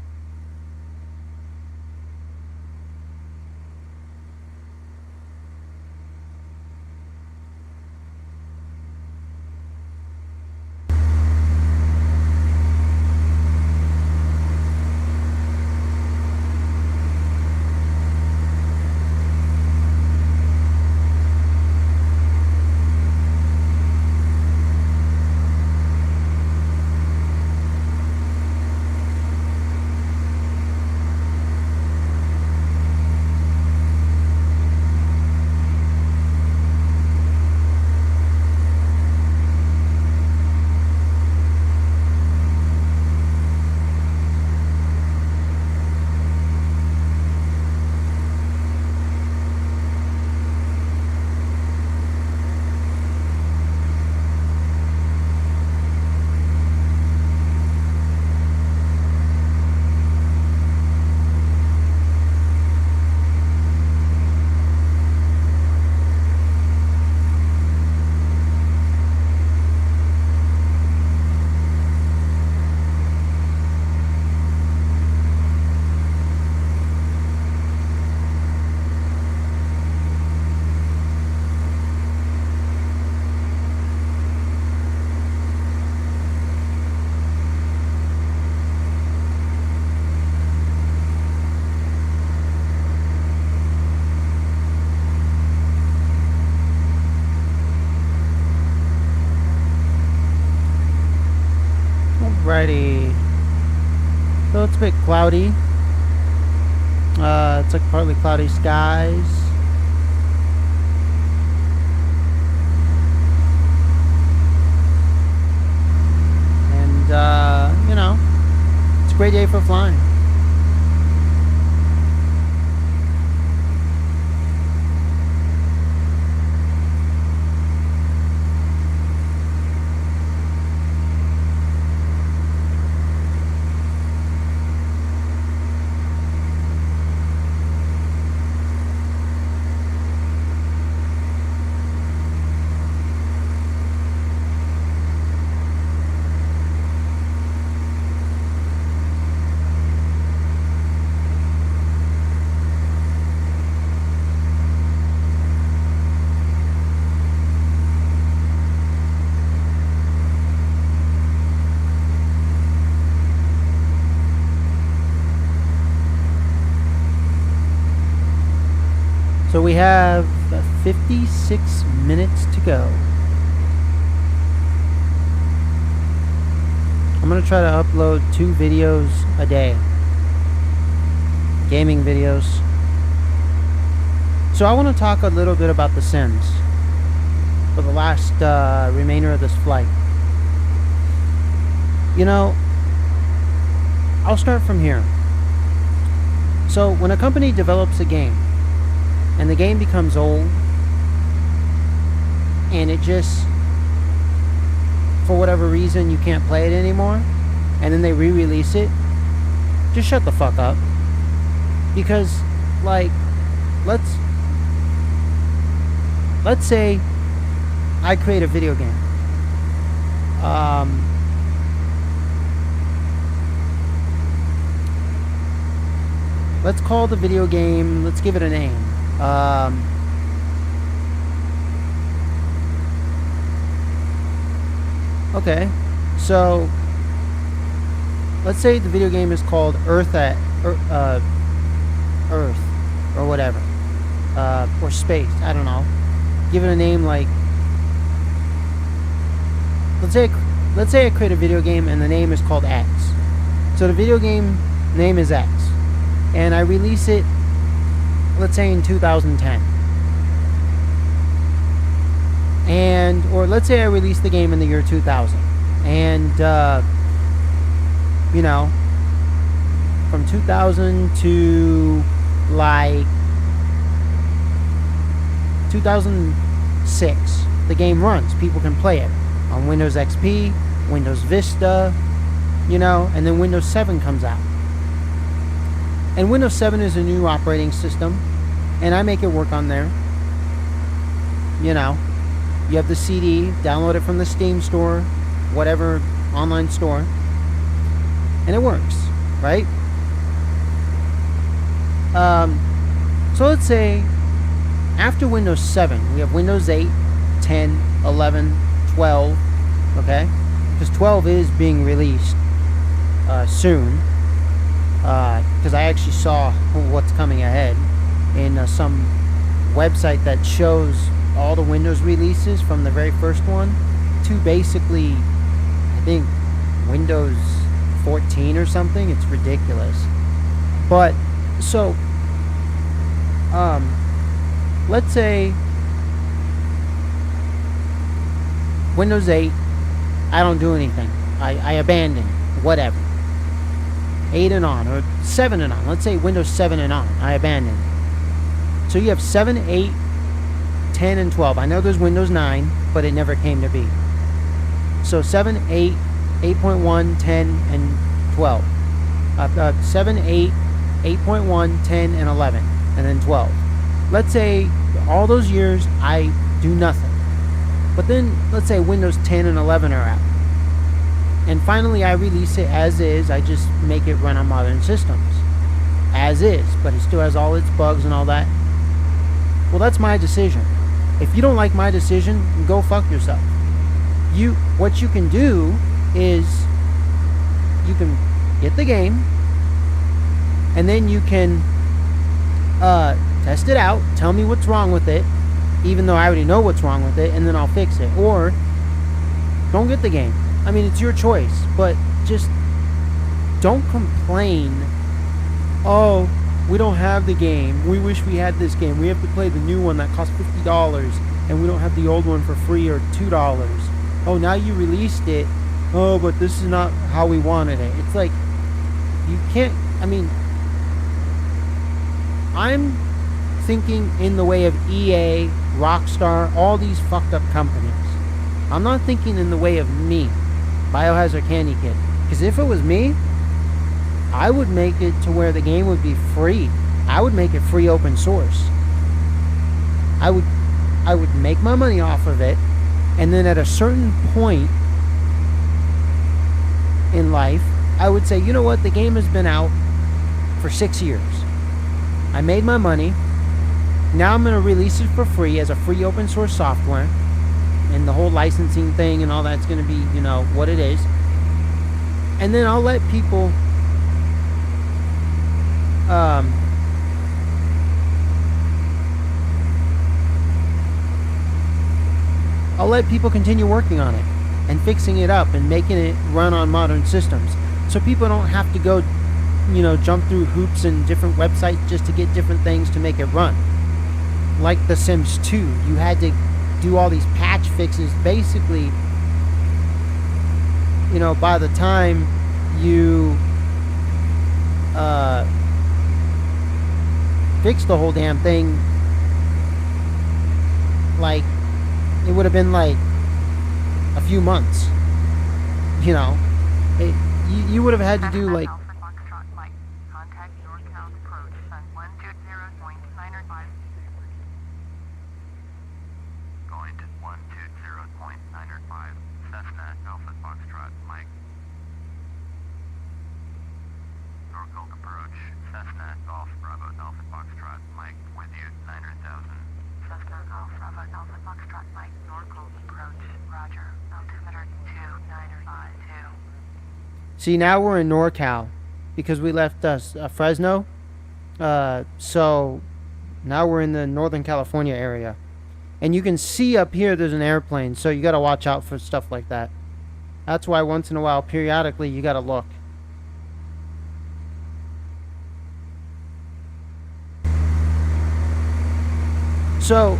Alrighty. So it's a bit cloudy. It's like partly cloudy skies. And, you know, it's a great day for flying. So we have 56 minutes to go. I'm going to try to upload 2 videos a day. Gaming videos. So I want to talk a little bit about The Sims for the last remainder of this flight. You know, I'll start from here. So when a company develops a game, and the game becomes old, and it just, for whatever reason, you can't play it anymore, and then they re-release it, just shut the fuck up. Because, like, let's say I create a video game. Let's call the video game, let's give it a name. Okay, so let's say the video game is called Earth or whatever, or Space. I don't know. Give it a name like. Let's say I create a video game and the name is called X. So the video game name is X, and I release it, let's say in 2010. Or let's say I release the game in the year 2000. And, you know, from 2000 to, like, 2006, the game runs. People can play it. on Windows XP, Windows Vista, you know, and then Windows 7 comes out. And Windows 7 is a new operating system, and I make it work on there. You know, you have the CD, download it from the Steam store, whatever online store, and it works, right? So let's say after Windows 7, we have Windows 8, 10, 11, 12, okay? Because 12 is being released soon, because I actually saw what's coming ahead in some website that shows all the Windows releases from the very first one to basically, I think, Windows 14 or something. It's ridiculous. But, so, let's say Windows 8, I don't do anything. I abandon, whatever. 8 and on, or 7 and on. Let's say Windows 7 and on, I abandon. So you have 7, 8, 10, and 12. I know there's Windows 9, but it never came to be. So 7, 8, 8.1, 10, and 12. 7, 8, 8.1, 10, and 11. And then 12. Let's say all those years I do nothing. But then let's say Windows 10 and 11 are out. And finally I release it as is. I just make it run on modern systems. As is. But it still has all its bugs and all that. Well, that's my decision. If you don't like my decision, go fuck yourself. What you can do is you can get the game, and then you can test it out, tell me what's wrong with it, even though I already know what's wrong with it, and then I'll fix it. Or don't get the game. I mean, it's your choice, but just don't complain. Oh, we don't have the game. We wish we had this game. We have to play the new one that costs $50, and we don't have the old one for free or $2. Oh, now you released it. Oh, but this is not how we wanted it. It's like, you can't, I mean, I'm thinking in the way of EA, Rockstar, all these fucked up companies. I'm not thinking in the way of me, Biohazard Candy Kid. Because if it was me, I would make it to where the game would be free. I would make it free open source. I would make my money off of it, and then at a certain point in life, I would say, you know what, the game has been out for 6 years. I made my money. Now I'm going to release it for free as a free open source software, and the whole licensing thing and all that's going to be, you know, what it is. And then I'll let people continue working on it and fixing it up and making it run on modern systems, so people don't have to go, you know, jump through hoops and different websites just to get different things to make it run. Like The Sims 2, you had to do all these patch fixes. Basically, you know, by the time you fix the whole damn thing, like, it would have been like a few months, you know. You would have had to do like going to 120.905 Cessna Alpha Foxtrot Mike. Norfolk approach, Cessna Golf Bravo Alpha Foxtrot Mike, with you, 900,000. Cessna Golf Bravo Alpha Foxtrot Mike, Norfolk approach, Roger, altimeter 2952. See, now we're in NorCal because we left Fresno. So now we're in the Northern California area. And you can see up here there's an airplane, so you got to watch out for stuff like that. That's why once in a while, periodically, you got to look. So,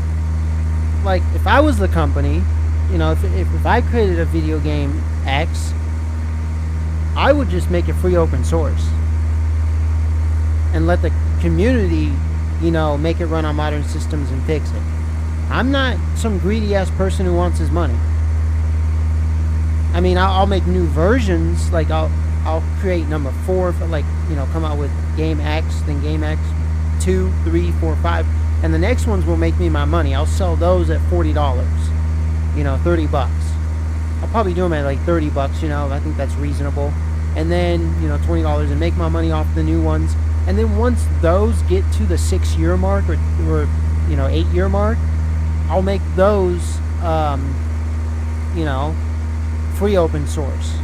like, if I was the company, you know, if I created a video game X, I would just make it free open source and let the community, you know, make it run on modern systems and fix it. I'm not some greedy ass person who wants his money. I mean, I'll make new versions. Like I'll create number 4 for, like, come out with game X, then game X 2, 3, 4, 5, and the next ones will make me my money. I'll sell those at $40. $30. I'll probably do them at like $30. I think that's reasonable. And then $20 and make my money off the new ones. And then once those get to the 6-year mark or 8-year mark, I'll make those free open source.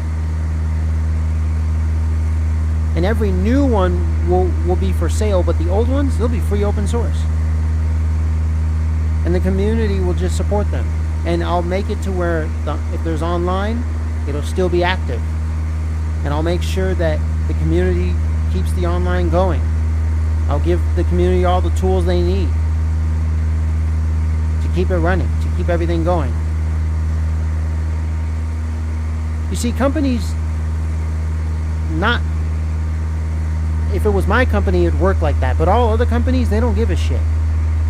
And every new one will be for sale, but the old ones, they'll be free open source. And the community will just support them. And I'll make it to where if there's online, it'll still be active. And I'll make sure that the community keeps the online going. I'll give the community all the tools they need to keep it running, to keep everything going. You see, companies, if it was my company, it'd work like that. But all other companies, they don't give a shit.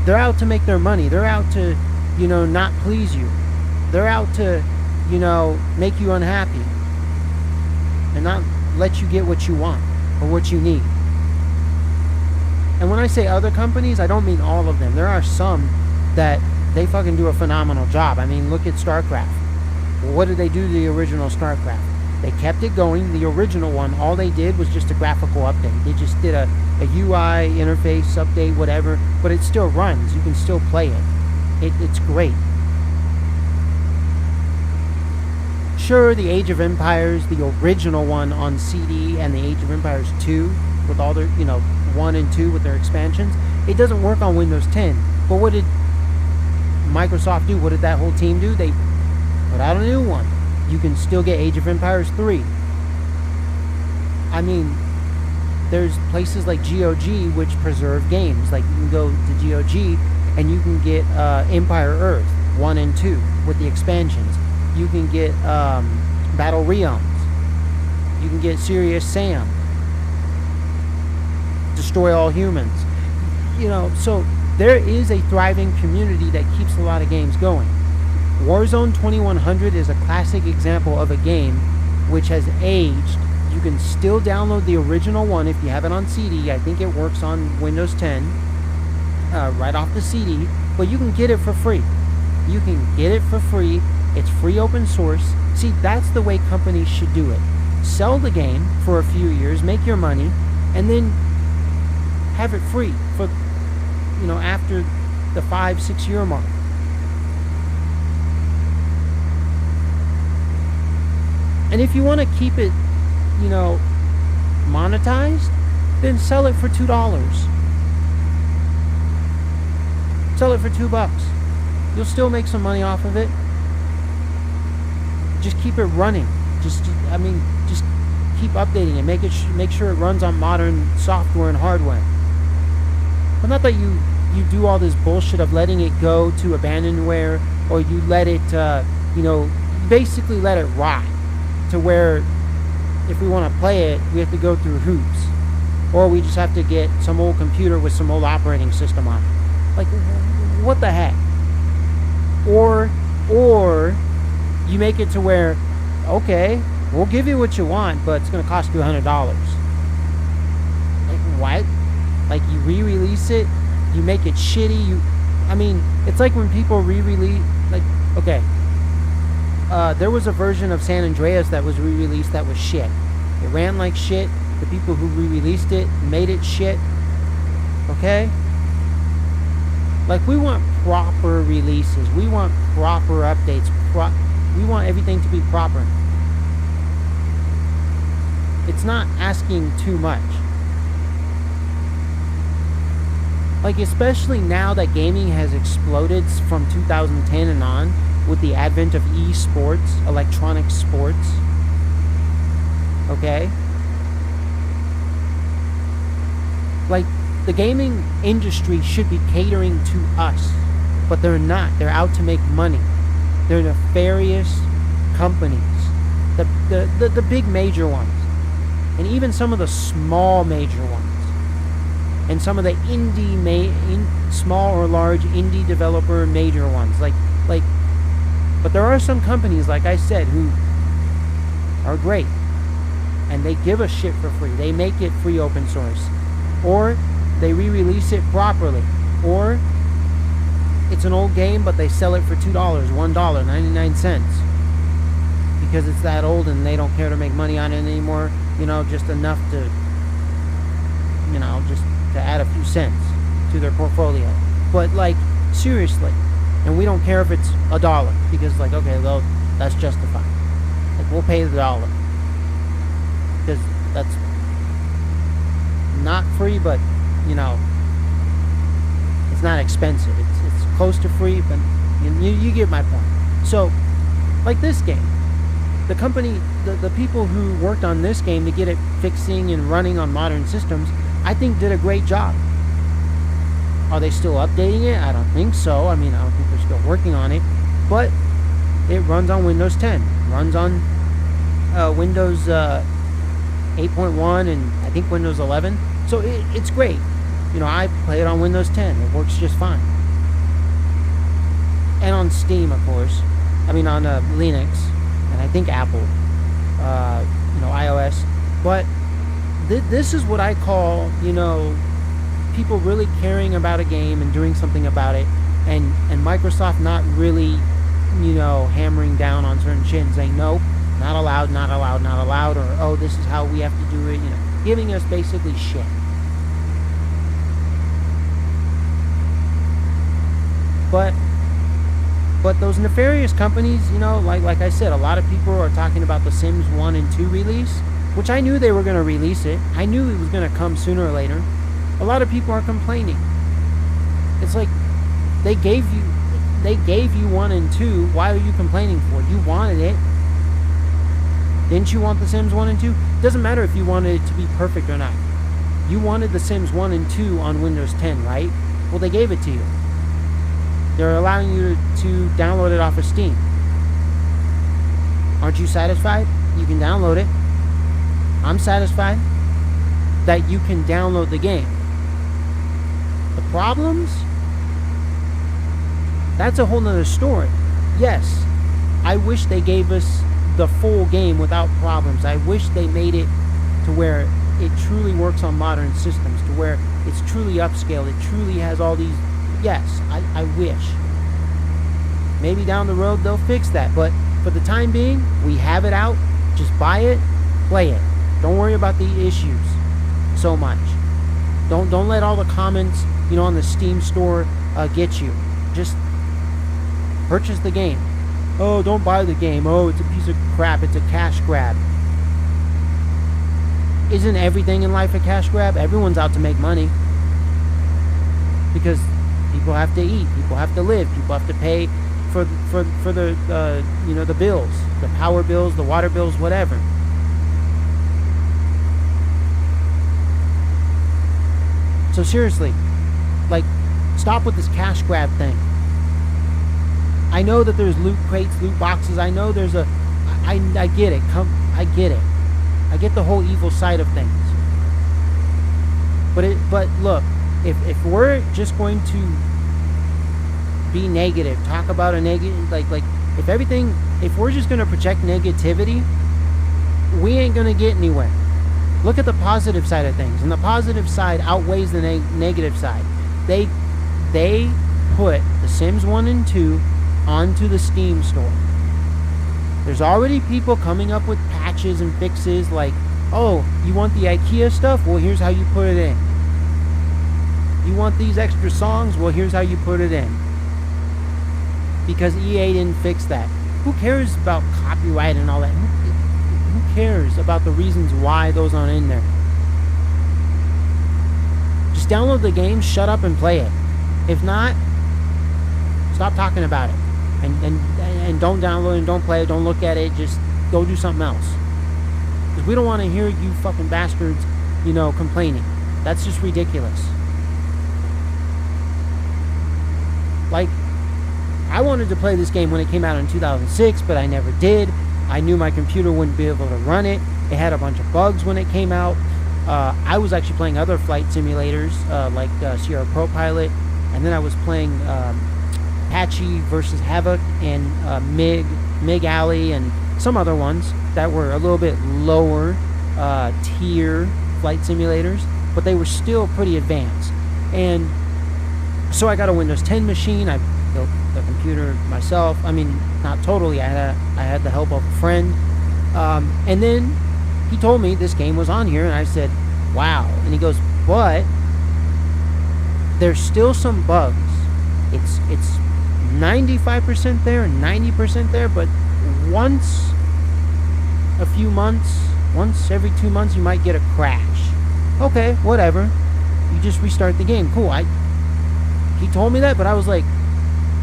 They're out to make their money. They're out to, not please you. They're out to, make you unhappy and not let you get what you want or what you need. And when I say other companies, I don't mean all of them. There are some that they fucking do a phenomenal job. I mean, look at StarCraft. Well, what did they do to the original StarCraft? They kept it going. The original one, all they did was just a graphical update. They just did a UI interface update, whatever, but it still runs. You can still play it. It's great. Sure, the Age of Empires, the original one on CD, and the Age of Empires 2 with all their, 1 and 2 with their expansions, it doesn't work on Windows 10. But what did Microsoft do? What did that whole team do? They put out a new one. You can still get Age of Empires 3. I mean, there's places like GOG which preserve games. Like, you can go to GOG and you can get Empire Earth 1 and 2 with the expansions. You can get Battle Realms. You can get Serious Sam. Destroy All Humans. So there is a thriving community that keeps a lot of games going. Warzone 2100 is a classic example of a game which has aged. You can still download the original one if you have it on CD. I think it works on Windows 10 right off the CD, but you can get it for free. You can get it for free. It's free open source. See, that's the way companies should do it. Sell the game for a few years, make your money, and then have it free for, after the 5-6 year mark. And if you want to keep it, monetized, then sell it for $2. Sell it for $2. You'll still make some money off of it. Just keep it running. Just keep updating it. Make sure it runs on modern software and hardware. But not that you do all this bullshit of letting it go to abandonware, or you let it, basically let it rot. To where if we want to play it, we have to go through hoops, or we just have to get some old computer with some old operating system on it. Like, what the heck? Or you make it to where, okay, we'll give you what you want, but it's going to cost you $100. Like, what? Like, you re-release it, you make it shitty. It's like when people re-release, like, okay. There was a version of San Andreas that was re-released that was shit. It ran like shit. The people who re-released it made it shit. Okay? Like, we want proper releases. We want proper updates. We want everything to be proper. It's not asking too much. Like, especially now that gaming has exploded from 2010 and on, with the advent of esports, electronic sports. Okay? Like, the gaming industry should be catering to us, but they're not. They're out to make money. They're nefarious companies. The big major ones. And even some of the small major ones. And some of the small or large indie developer major ones. But there are some companies, like I said, who are great. And they give us shit for free. They make it free open source. Or they re-release it properly. Or it's an old game, but they sell it for $2, $1.99. Because it's that old and they don't care to make money on it anymore. Just enough to, just to add a few cents to their portfolio. But, seriously. And we don't care if it's $1. Because, okay, well, that's justified. We'll pay the $1. Because that's not free, but, it's not expensive. It's close to free, but you get my point. So, this game. The company, the people who worked on this game to get it fixing and running on modern systems, I think did a great job. Are they still updating it? I don't think so. I don't think they're still working on it. But it runs on Windows 10. Runs on Windows 8.1 and I think Windows 11. So it's great. I play it on Windows 10. It works just fine. And on Steam, of course. On Linux. And I think Apple, iOS. But this is what I call, people really caring about a game and doing something about it, and Microsoft not really, hammering down on certain shit and saying, nope, not allowed, not allowed, not allowed, or, oh, this is how we have to do it, giving us basically shit. But those nefarious companies, like I said, a lot of people are talking about the Sims 1 and 2 release, which I knew they were going to release it. I knew it was going to come sooner or later. A lot of people are complaining. It's like, they gave you 1 and 2. Why are you complaining for? You wanted it. Didn't you want the Sims 1 and 2? It doesn't matter if you wanted it to be perfect or not. You wanted the Sims 1 and 2 on Windows 10, right? Well, they gave it to you. They're allowing you to download it off of Steam. Aren't you satisfied? You can download it. I'm satisfied that you can download the game. The problems? That's a whole nother story. Yes, I wish they gave us the full game without problems. I wish they made it to where it truly works on modern systems, to where it's truly upscaled, it truly has all these. Yes, I wish. Maybe down the road they'll fix that, but for the time being, we have it out. Just buy it, play it. Don't worry about the issues so much. Don't let all the comments, on the Steam store get you. Just purchase the game. Oh, don't buy the game. Oh, it's a piece of crap. It's a cash grab. Isn't everything in life a cash grab? Everyone's out to make money. Because people have to eat, people have to live, people have to pay for the the bills, the power bills, the water bills, whatever. So seriously, stop with this cash grab thing. I know that there's loot crates, loot boxes. I know there's I get it. I get it. I get the whole evil side of things. But look. If we're just going to be negative, talk about a negative, if we're just going to project negativity, we ain't going to get anywhere. Look at the positive side of things, and the positive side outweighs the negative side. They put the Sims 1 and 2 onto the Steam store. There's already people coming up with patches and fixes like, oh, you want the IKEA stuff? Well, here's how you put it in. You want these extra songs? Well, here's how you put it in. Because EA didn't fix that. Who cares about copyright and all that? Who cares about the reasons why those aren't in there? Just download the game, shut up, and play it. If not, stop talking about it. And don't download and don't play it, don't look at it, just go do something else. Because we don't want to hear you fucking bastards, complaining. That's just ridiculous. I wanted to play this game when it came out in 2006, but I never did. I knew my computer wouldn't be able to run it. It had a bunch of bugs when it came out. I was actually playing other flight simulators, like Sierra Pro Pilot, and then I was playing Apache versus Havoc and MiG Alley and some other ones that were a little bit lower tier flight simulators, but they were still pretty advanced. And so I got a Windows 10 machine. I built the computer myself. I mean, not totally. I had the help of a friend. And then he told me this game was on here, and I said, wow. And he goes, but there's still some bugs. It's 95% there, 90% there, but once every 2 months, you might get a crash. Okay, whatever. You just restart the game. Cool. He told me that, but I was like,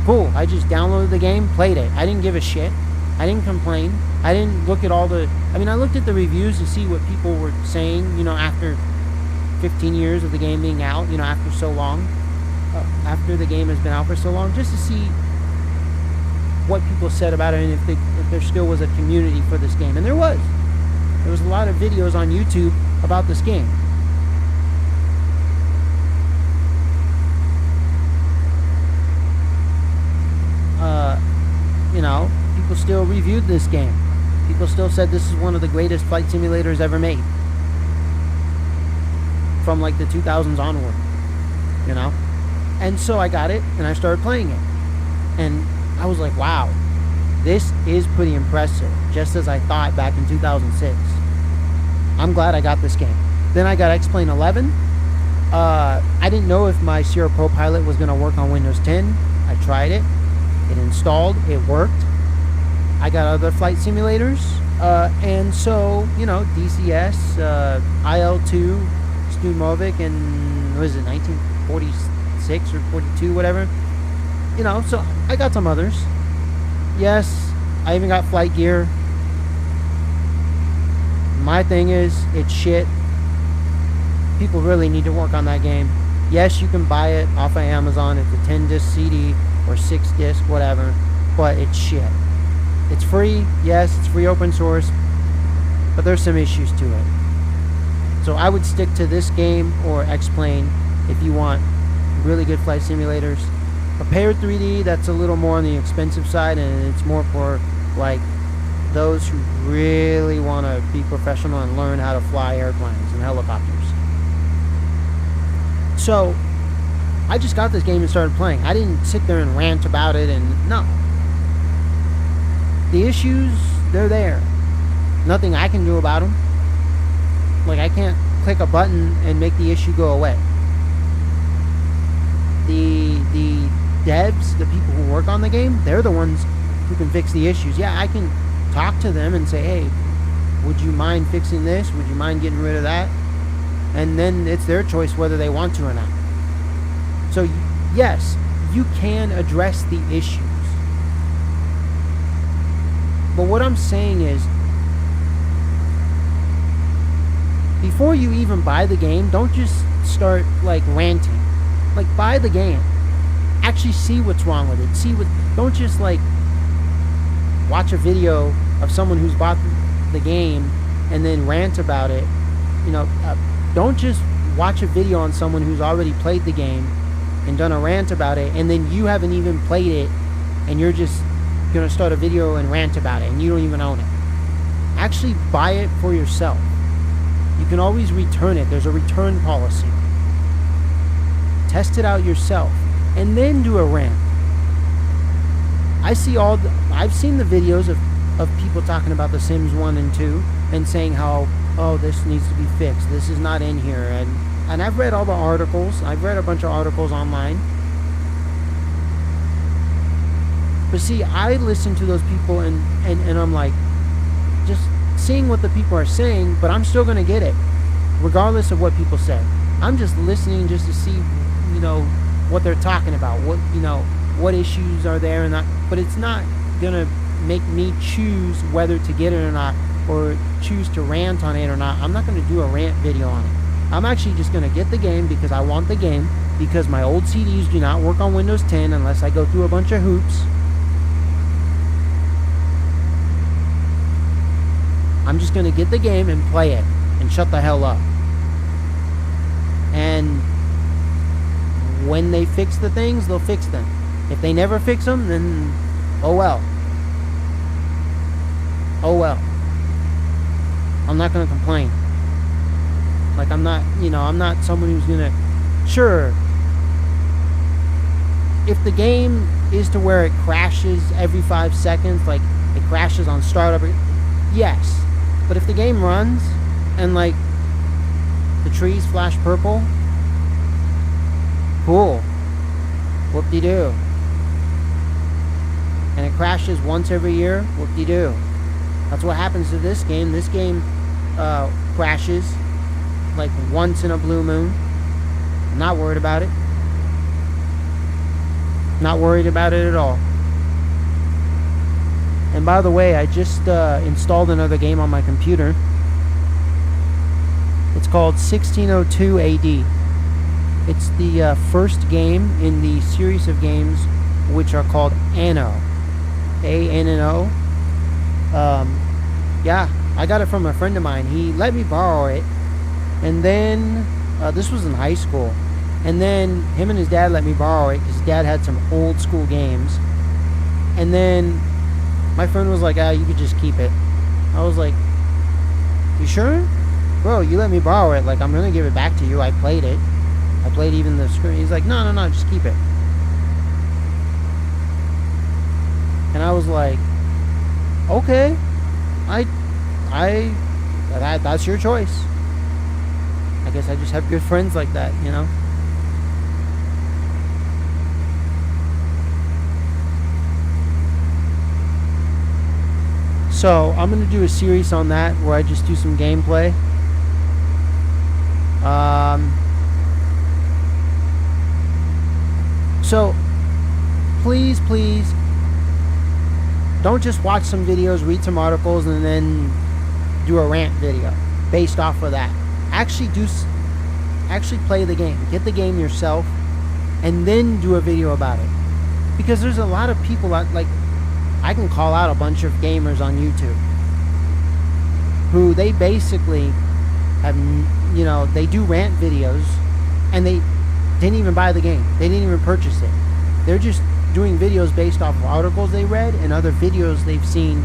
cool. I just downloaded the game, played it. I didn't give a shit. I didn't complain. I didn't look at all the... I mean, I looked at the reviews to see what people were saying, you know, after 15 years of the game being out, you know, after so long. After the game has been out for so long, just to see what people said about it and if there still was a community for this game. And there was. There was a lot of videos on YouTube about this game. You know, people still reviewed this game. People still said this is one of the greatest flight simulators ever made. From like the 2000s onward, you know? And so I got it and I started playing it. And I was like, wow, this is pretty impressive, just as I thought back in 2006. I'm glad I got this game. Then I got X-Plane 11. I didn't know if my Sierra Pro Pilot was going to work on Windows 10. I tried it. It installed. It worked. I got other flight simulators. And so, you know, DCS, IL-2, Stumovic, and what is it, 1946 or 42, whatever. You know, so I got some others. Yes, I even got Flight Gear. My thing is, it's shit. People really need to work on that game. Yes, you can buy it off of Amazon. It's a 10-disc CD or 6-disc, whatever. But it's shit. It's free. Yes, it's free open source. But there's some issues to it. So I would stick to this game or X-Plane if you want really good flight simulators. Prepared 3D, that's a little more on the expensive side, and it's more for like those who really want to be professional and learn how to fly airplanes and helicopters. So I just got this game and started playing. I didn't sit there and rant about it, and no. The issues, they're there. Nothing I can do about them. Like, I can't click a button and make the issue go away. The devs, the people who work on the game, they're the ones who can fix the issues. Yeah, I can talk to them and say, hey, would you mind fixing this? Would you mind getting rid of that? And then it's their choice whether they want to or not. So, yes, you can address the issues. But what I'm saying is, before you even buy the game, don't just start, like, ranting. Like, buy the game. Actually see what's wrong with it. Don't just, like, watch a video of someone who's bought the game and then rant about it. You know, don't just watch a video on someone who's already played the game and done a rant about it, and then you haven't even played it, and you're just going to start a video and rant about it, and you don't even own it. Actually buy it for yourself. You can always return it. There's a return policy. Test it out yourself, and then do a rant. I've seen the videos of people talking about The Sims 1 and 2 and saying how, oh, this needs to be fixed. This is not in here. And I've read all the articles. I've read a bunch of articles online. But see, I listen to those people and I'm like, just seeing what the people are saying, but I'm still going to get it, regardless of what people say. I'm just listening just to see, you know, what they're talking about, what issues are there and not. But it's not going to make me choose whether to get it or not, or choose to rant on it or not. I'm not going to do a rant video on it. I'm actually just going to get the game because I want the game, because my old CDs do not work on Windows 10 unless I go through a bunch of hoops. I'm just going to get the game and play it and shut the hell up. And when they fix the things, they'll fix them. If they never fix them, then oh well. Oh well. I'm not gonna complain. Like, I'm not, I'm not someone who's gonna. Sure, if the game is to where it crashes every 5 seconds, like it crashes on startup, yes. But if the game runs and like the trees flash purple, cool. Whoop-de-doo. And it crashes once every year, whoop-de-doo. That's what happens to this game. This game crashes like once in a blue moon. I'm not worried about it. Not worried about it at all. And by the way, I just installed another game on my computer. It's called 1602 AD. It's the first game in the series of games which are called Anno. A-N-N-O. Yeah, I got it from a friend of mine. He let me borrow it. And then, this was in high school. And then him and his dad let me borrow it because his dad had some old school games. And then my friend was like, you could just keep it. I was like, you sure? Bro, you let me borrow it. Like, I'm going to give it back to you. I played it. I played even the screen. He's like, no, just keep it. And I was like, okay. That's your choice. I guess I just have good friends like that, So I'm going to do a series on that where I just do some gameplay. So please don't just watch some videos, read some articles, and then do a rant video based off of that. Actually play the game. Get the game yourself and then do a video about it. Because there's a lot of people that, like, I can call out a bunch of gamers on YouTube who they basically have, they do rant videos and they didn't even buy the game. They didn't even purchase it. They're just doing videos based off of articles they read and other videos they've seen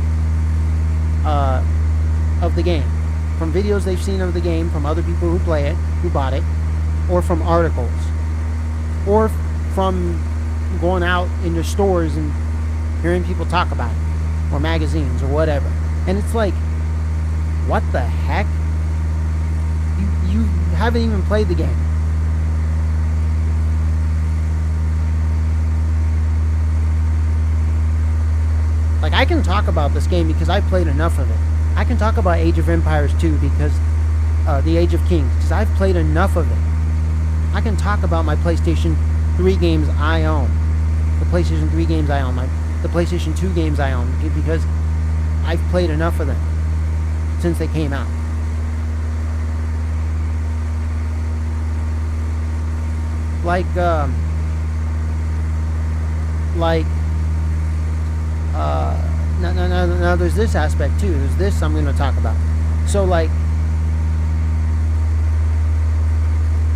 of the game. From videos they've seen of the game from other people who play it, who bought it, or from articles, or from going out into stores and hearing people talk about it, or magazines, or whatever. And it's like, what the heck? You haven't even played the game. Like, I can talk about this game because I played enough of it. I can talk about Age of Empires 2 because the Age of Kings, because I've played enough of it. I can talk about my PlayStation 3 games I own, the PlayStation 3 games I own, the PlayStation 2 games I own, because I've played enough of them since they came out. Now there's this aspect too. There's this I'm going to talk about. So, like,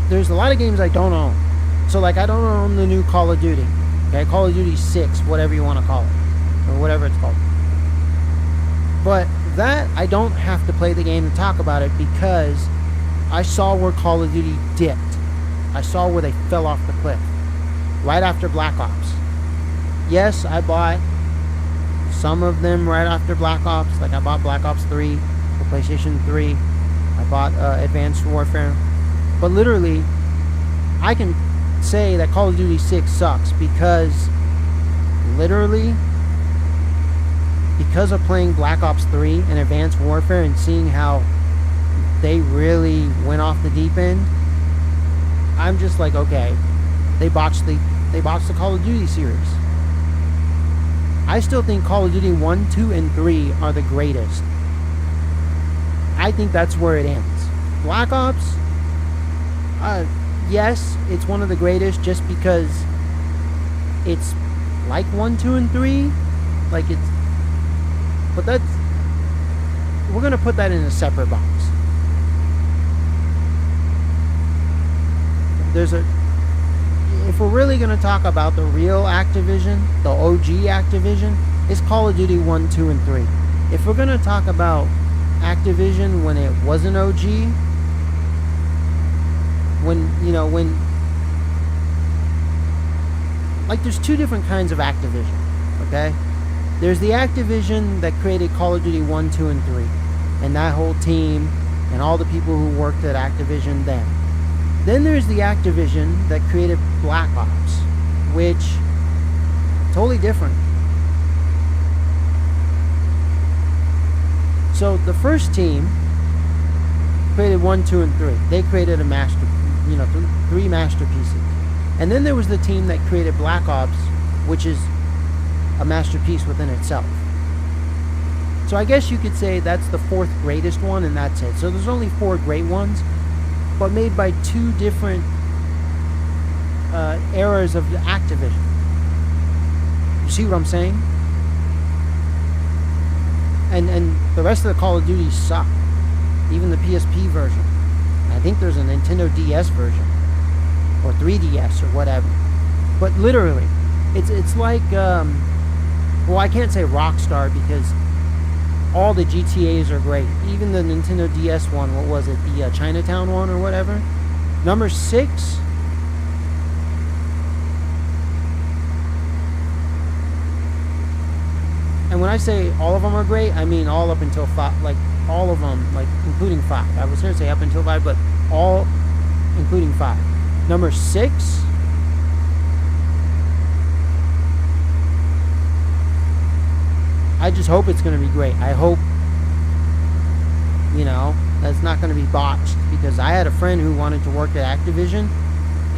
there's a lot of games I don't own. So, like, I don't own the new Call of Duty. Okay, Call of Duty 6, whatever you want to call it, or whatever it's called. But that, I don't have to play the game to talk about it because I saw where Call of Duty dipped. I saw where they fell off the cliff right after Black Ops. Yes, I bought some of them right after Black Ops. Like, I bought Black Ops 3 for PlayStation 3. I bought Advanced Warfare. But literally, I can say that Call of Duty 6 sucks because because of playing Black Ops 3 and Advanced Warfare and seeing how they really went off the deep end, I'm just like, okay, they botched the Call of Duty series. I still think Call of Duty 1, 2, and 3 are the greatest. I think that's where it ends. Black Ops, yes, it's one of the greatest just because it's like 1, 2, and 3. Like, it's... But that's... We're going to put that in a separate box. If we're really going to talk about the real Activision, the OG Activision, it's Call of Duty 1, 2, and 3. if we're gonna talk about Activision when it was an OG, when like there's two different kinds of Activision, okay? There's the Activision that created Call of Duty 1, 2, and 3, and that whole team and all the people who worked at Activision then. Then there's the Activision that created Black Ops, which totally different. So the first team created 1, 2, and 3. They created three masterpieces. And then there was the team that created Black Ops, which is a masterpiece within itself. So I guess you could say that's the fourth greatest one, and that's it. So there's only 4 great ones, but made by 2 different eras of Activision. You see what I'm saying? And the rest of the Call of Duty suck. Even the PSP version. I think there's a Nintendo DS version. Or 3DS or whatever. But literally, it's like, well, I can't say Rockstar because all the GTAs are great. Even the Nintendo DS one, what was it? The Chinatown one or whatever? Number 6... And when I say all of them are great, I mean all up until 5, like all of them, like including 5. I was going to say up until 5, but all including 5. Number 6, I just hope it's going to be great. I hope, that's not going to be botched, because I had a friend who wanted to work at Activision,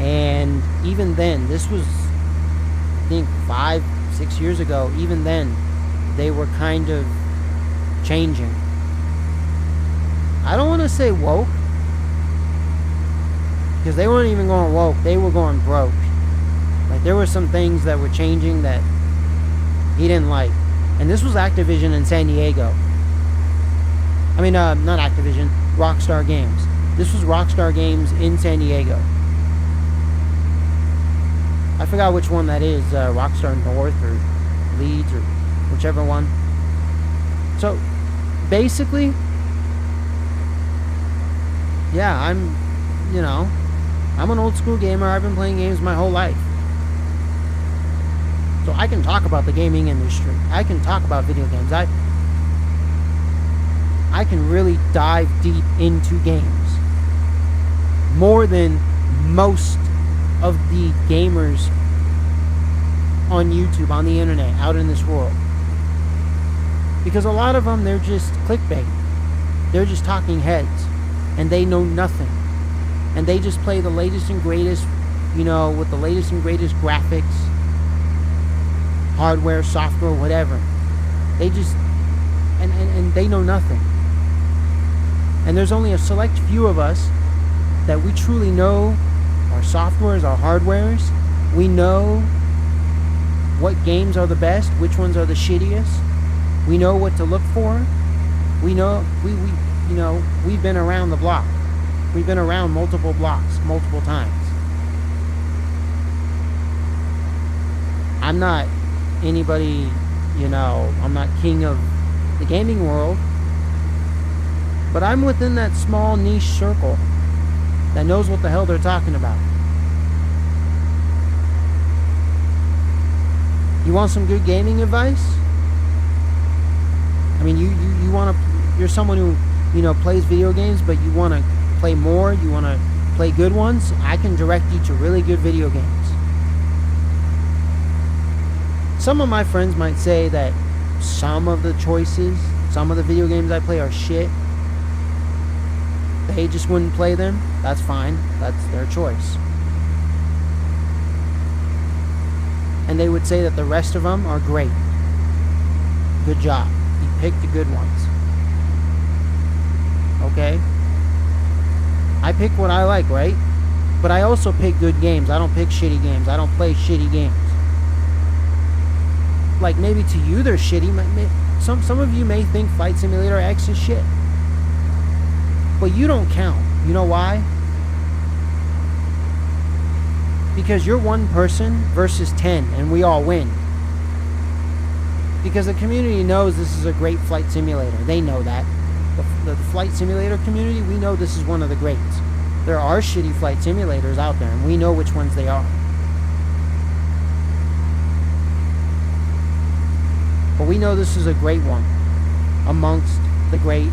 and even then, this was, I think, 5-6 years ago, even then, they were kind of changing. I don't want to say woke, because they weren't even going woke. They were going broke. Like, there were some things that were changing that he didn't like. And this was Activision in San Diego. I mean, not Activision, Rockstar Games. This was Rockstar Games in San Diego. I forgot which one that is, Rockstar North or Leeds or whichever one. So, basically, yeah, I'm an old school gamer. I've been playing games my whole life. So I can talk about the gaming industry. I can talk about video games. I can really dive deep into games. More than most of the gamers on YouTube, on the internet, out in this world. Because a lot of them, they're just clickbait. They're just talking heads. And they know nothing. And they just play the latest and greatest, with the latest and greatest graphics, hardware, software, whatever. They just, and they know nothing. And there's only a select few of us that we truly know our softwares, our hardwares. We know what games are the best, which ones are the shittiest. We know what to look for. We know, we've been around the block. We've been around multiple blocks, multiple times. I'm not anybody, I'm not king of the gaming world. But I'm within that small niche circle that knows what the hell they're talking about. You want some good gaming advice? I mean, you want to, you're someone who, plays video games, but you want to play more, you want to play good ones, I can direct you to really good video games. Some of my friends might say that some of the choices, some of the video games I play are shit. They just wouldn't play them. That's fine. That's their choice. And they would say that the rest of them are great. Good job. You picked the good ones. Okay? I pick what I like, right? But I also pick good games. I don't pick shitty games. I don't play shitty games. Like, maybe to you they're shitty. Some of you may think Flight Simulator X is shit. But you don't count. You know why? Because you're one person versus 10, and we all win. because the community knows this is a great flight simulator. They know that. The flight simulator community, we know this is one of the greats. There are shitty flight simulators out there, and we know which ones they are. But we know this is a great one amongst the greats.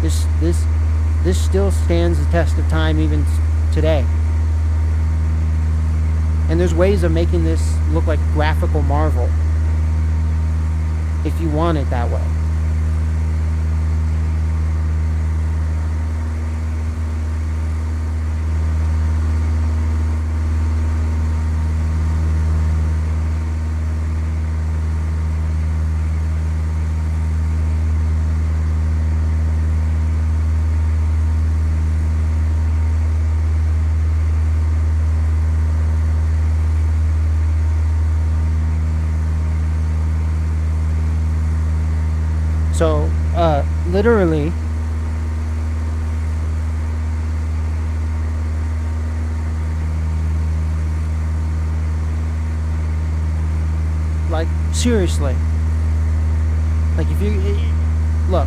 This still stands the test of time even today. And there's ways of making this look like a graphical marvel if you want it that way. So, literally, like, seriously, like, if you, look,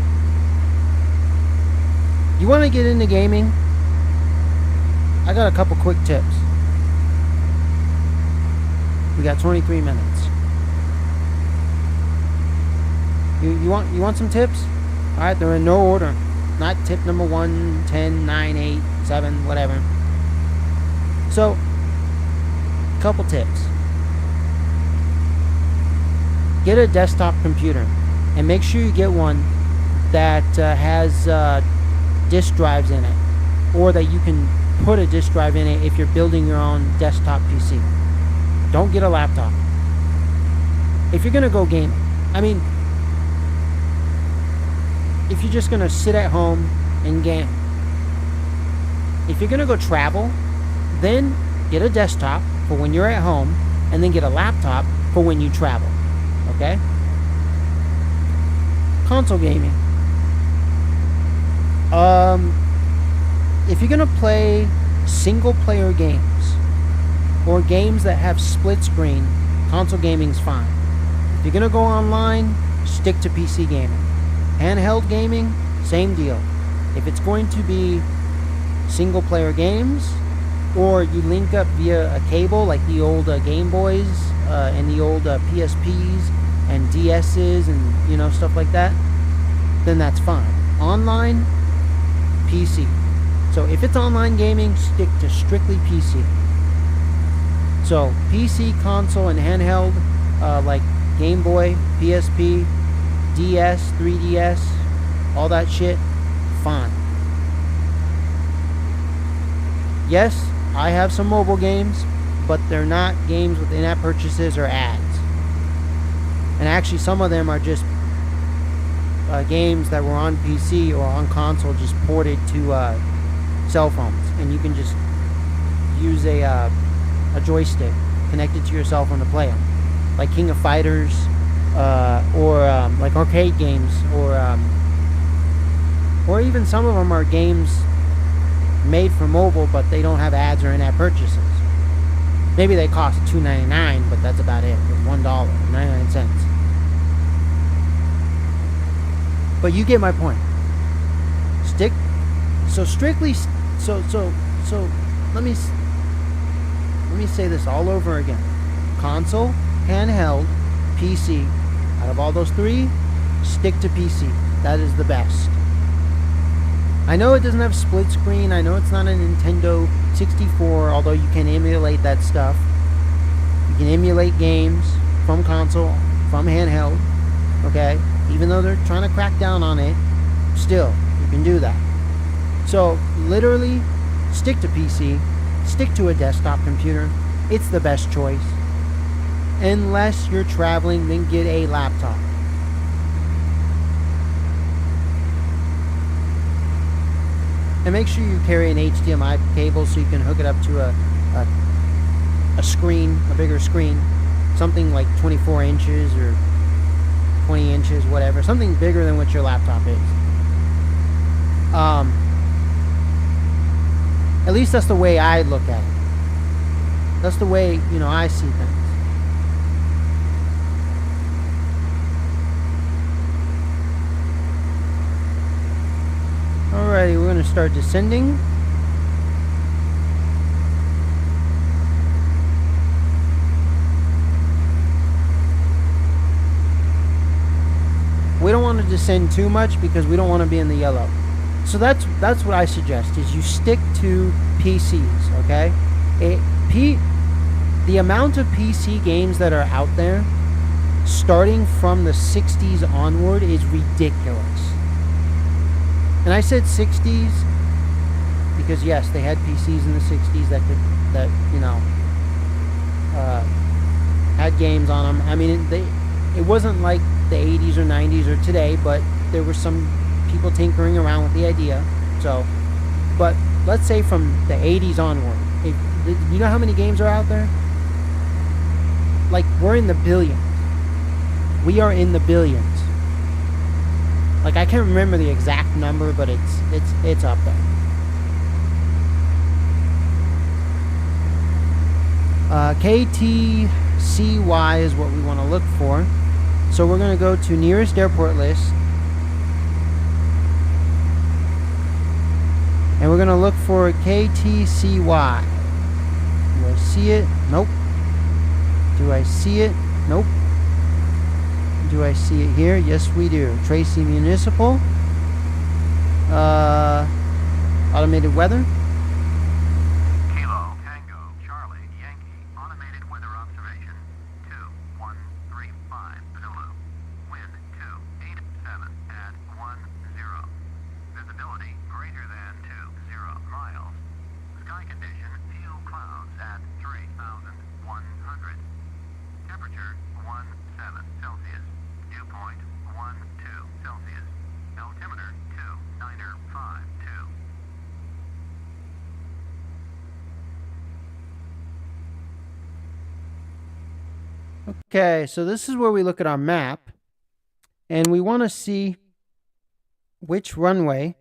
you want to get into gaming, I got a couple quick tips. We got 23 minutes. You want some tips? Alright, they're in no order. Not tip number 1, 10, 9, 8, 7, whatever. So, couple tips. Get a desktop computer. And make sure you get one that has disk drives in it. Or that you can put a disk drive in it if you're building your own desktop PC. Don't get a laptop. If you're going to go gaming. I mean, if you're just going to sit at home and game. If you're going to go travel, then get a desktop for when you're at home, and then get a laptop for when you travel. Okay? Console gaming. If you're going to play single-player games, or games that have split screen, console gaming's fine. If you're going to go online, stick to PC gaming. Handheld gaming, same deal. If it's going to be single player games, or you link up via a cable like the old Game Boys and the old PSPs and DSs and stuff like that, then that's fine. Online, PC. So if it's online gaming, stick to strictly PC. So PC, console, and handheld like Game Boy, PSP, DS, 3DS, all that shit, fine. Yes, I have some mobile games, but they're not games with in-app purchases or ads. And actually, some of them are just games that were on PC or on console, just ported to cell phones, and you can just use a joystick connected to your cell phone to play them, like King of Fighters. Or like arcade games, or even some of them are games made for mobile, but they don't have ads or in-app purchases. Maybe they cost $2.99, but that's about it. $1.99. But you get my point. Let me say this all over again. Console, handheld, PC. Out of all those three, stick to PC. That is the best. I know it doesn't have split screen. I know it's not a Nintendo 64, although you can emulate that stuff. You can emulate games from console, from handheld. Okay? Even though they're trying to crack down on it, still, you can do that. So, literally, stick to PC. Stick to a desktop computer. It's the best choice. Unless you're traveling, then get a laptop. And make sure you carry an HDMI cable so you can hook it up to a screen, a bigger screen. Something like 24 inches or 20 inches, whatever. Something bigger than what your laptop is. At least that's the way I look at it. That's the way, I see things. Alrighty, we're going to start descending. We don't want to descend too much because we don't want to be in the yellow. So that's what I suggest, is you stick to PCs, okay? The amount of PC games that are out there, starting from the 60s onward, is ridiculous. And I said 60s because yes, they had PCs in the 60s that had games on them. I mean, it wasn't like the 80s or 90s or today, but there were some people tinkering around with the idea. So, but let's say from the 80s onward, you know how many games are out there? Like, we're in the billions. We are in the billions. Like, I can't remember the exact number, but it's up there. KTCY is what we want to look for. So we're going to go to nearest airport list. And we're going to look for KTCY. Do I see it? Nope. Do I see it? Nope. Do I see it here? Yes, we do. Tracy Municipal. Automated weather. Kilo, Tango, Charlie, Yankee, automated weather observation, 2135, Zulu, wind 287 at 10, visibility greater than 20 miles, sky condition, few clouds at 3,100, temperature 17 Celsius, dew point 12 Celsius, altimeter 2952. Okay, so this is where we look at our map, and we want to see which runway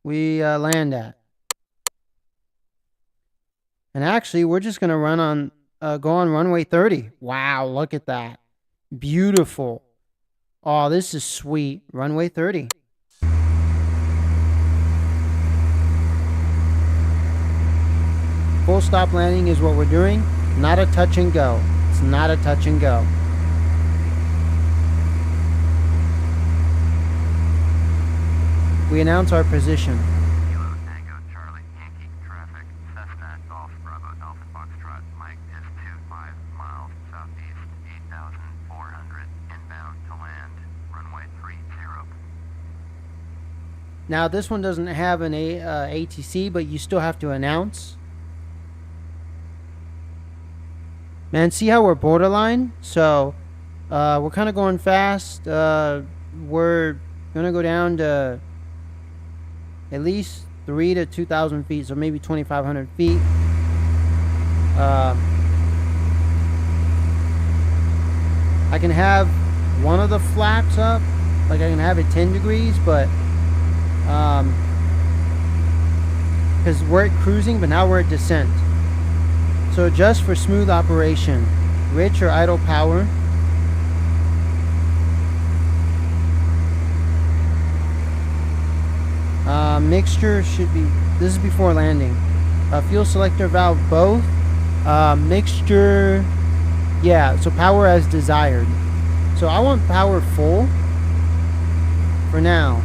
we land at. And actually, we're just going to go on runway 30. Wow, look at that. Beautiful. Oh, this is sweet. Runway 30. Full stop landing is what we're doing. Not a touch and go. It's not a touch and go. We announce our position. Kilo, Tango, Charlie, Yankee, traffic, Cessna, Golf, Bravo, Alpha, Foxtrot, Mike is 25 miles southeast, 8,400, inbound to land, runway 30. Now, this one doesn't have an ATC, but you still have to announce. Man, see how we're borderline? So, we're kind of going fast. We're going to go down to at least 3,000 to 2,000 feet, so maybe 2,500 feet. I can have one of the flaps up, like I can have it 10 degrees, but because we're at cruising, but now we're at descent. So adjust for smooth operation, rich or idle power. Mixture should be, this is before landing. Fuel selector valve both. Mixture, yeah, so power as desired. So I want power full for now.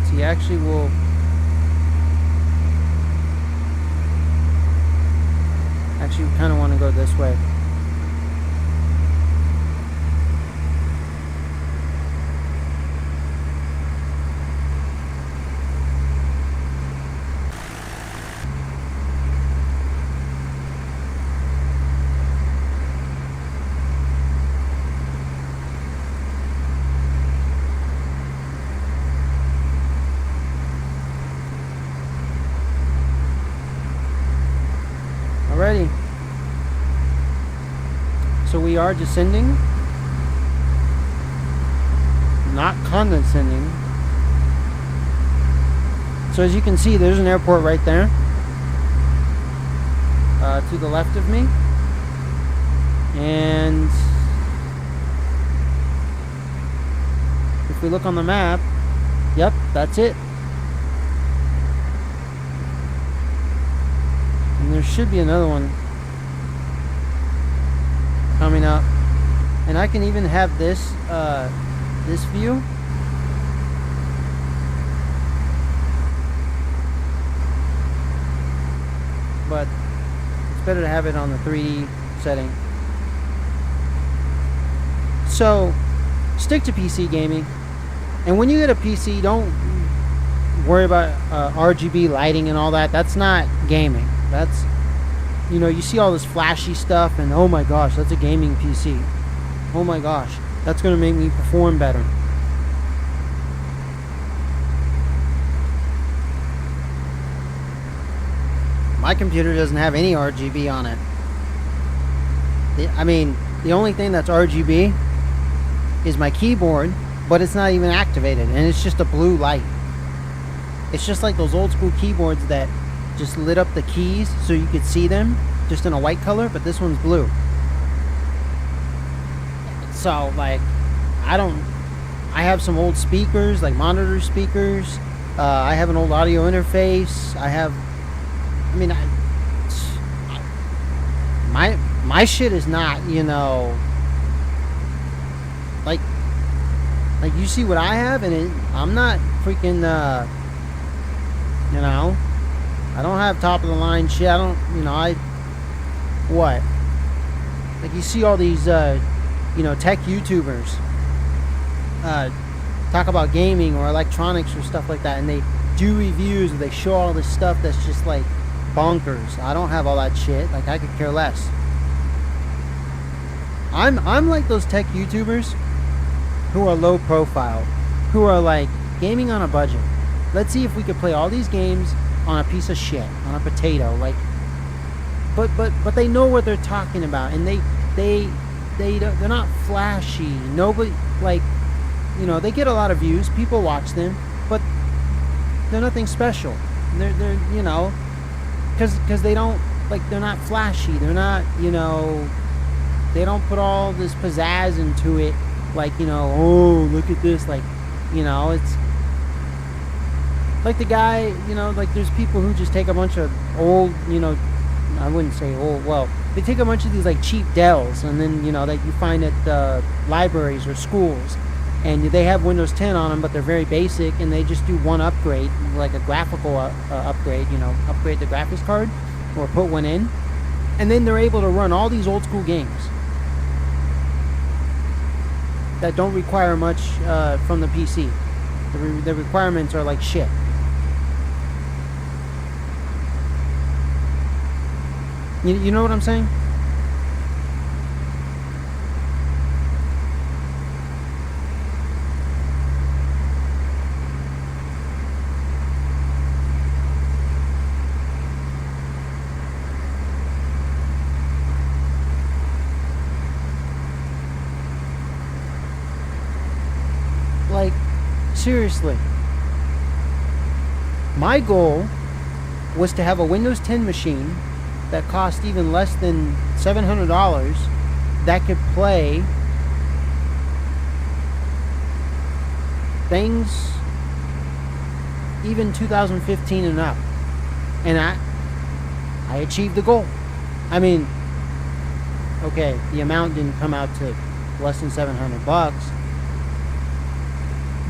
See, actually will actually kind of want to go this way. Alrighty. So we are descending, not condescending. So as you can see, there's an airport right there, to the left of me, and if we look on the map, yep, that's it. And there should be another one coming up. And I can even have this this view. But it's better to have it on the 3D setting. So stick to PC gaming. And when you get a PC, don't worry about RGB lighting and all that. That's not gaming. That's, you know, you see all this flashy stuff and oh my gosh, that's a gaming PC. Oh my gosh, that's going to make me perform better. My computer doesn't have any RGB on it. I mean, the only thing that's RGB is my keyboard, but it's not even activated, and it's just a blue light. It's just like those old school keyboards that just lit up the keys so you could see them just in a white color, but this one's blue. So, like, I have some old speakers, like monitor speakers. I have an old audio interface. My shit is not, you know, like you see what I have, and I'm not freaking, you know, I don't have top of the line shit. I don't, you know, like you see all these, you know, tech YouTubers, talk about gaming or electronics or stuff like that, and they do reviews or they show all this stuff that's just like bonkers. I don't have all that shit. Like, I could care less. I'm like those tech YouTubers who are low profile, who are like gaming on a budget. Let's see if we could play all these games on a piece of shit, on a potato, like, but they know what they're talking about, and they're not flashy. Nobody, like, you know, they get a lot of views, people watch them, but they're nothing special. They're you know, because they don't, like, they're not flashy. They're not, you know, they don't put all this pizzazz into it, like, you know, oh, look at this, like, you know, it's like the guy, you know, like, there's people who just take a bunch of old, you know, I wouldn't say old, well, they take a bunch of these, like, cheap Dells, and then, you know, that you find at libraries or schools, and they have Windows 10 on them, but they're very basic, and they just do one upgrade, like a graphical upgrade, you know, upgrade the graphics card, or put one in, and then they're able to run all these old school games that don't require much from the PC. The requirements are like shit. You know what I'm saying? Like, seriously. My goal was to have a Windows 10 machine that cost even less than $700 that could play things even 2015 and up. And I achieved the goal. I mean, okay, the amount didn't come out to less than $700,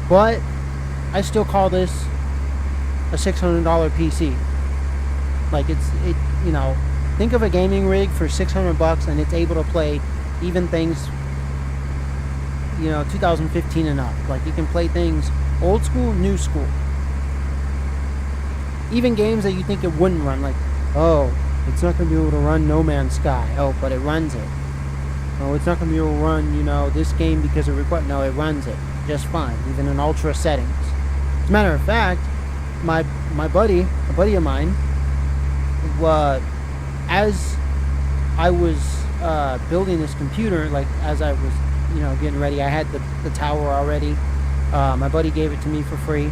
but I still call this a $600 PC. Like, it, you know, think of a gaming rig for $600 and it's able to play even things, you know, 2015 and up. Like, you can play things old school, new school. Even games that you think it wouldn't run, like, oh, it's not going to be able to run No Man's Sky. Oh, but it runs it. Oh, it's not going to be able to run, you know, this game because no, it runs it just fine, even in ultra settings. As a matter of fact, a buddy of mine, as I was building this computer, like, as I was, you know, getting ready, I had the tower already. My buddy gave it to me for free.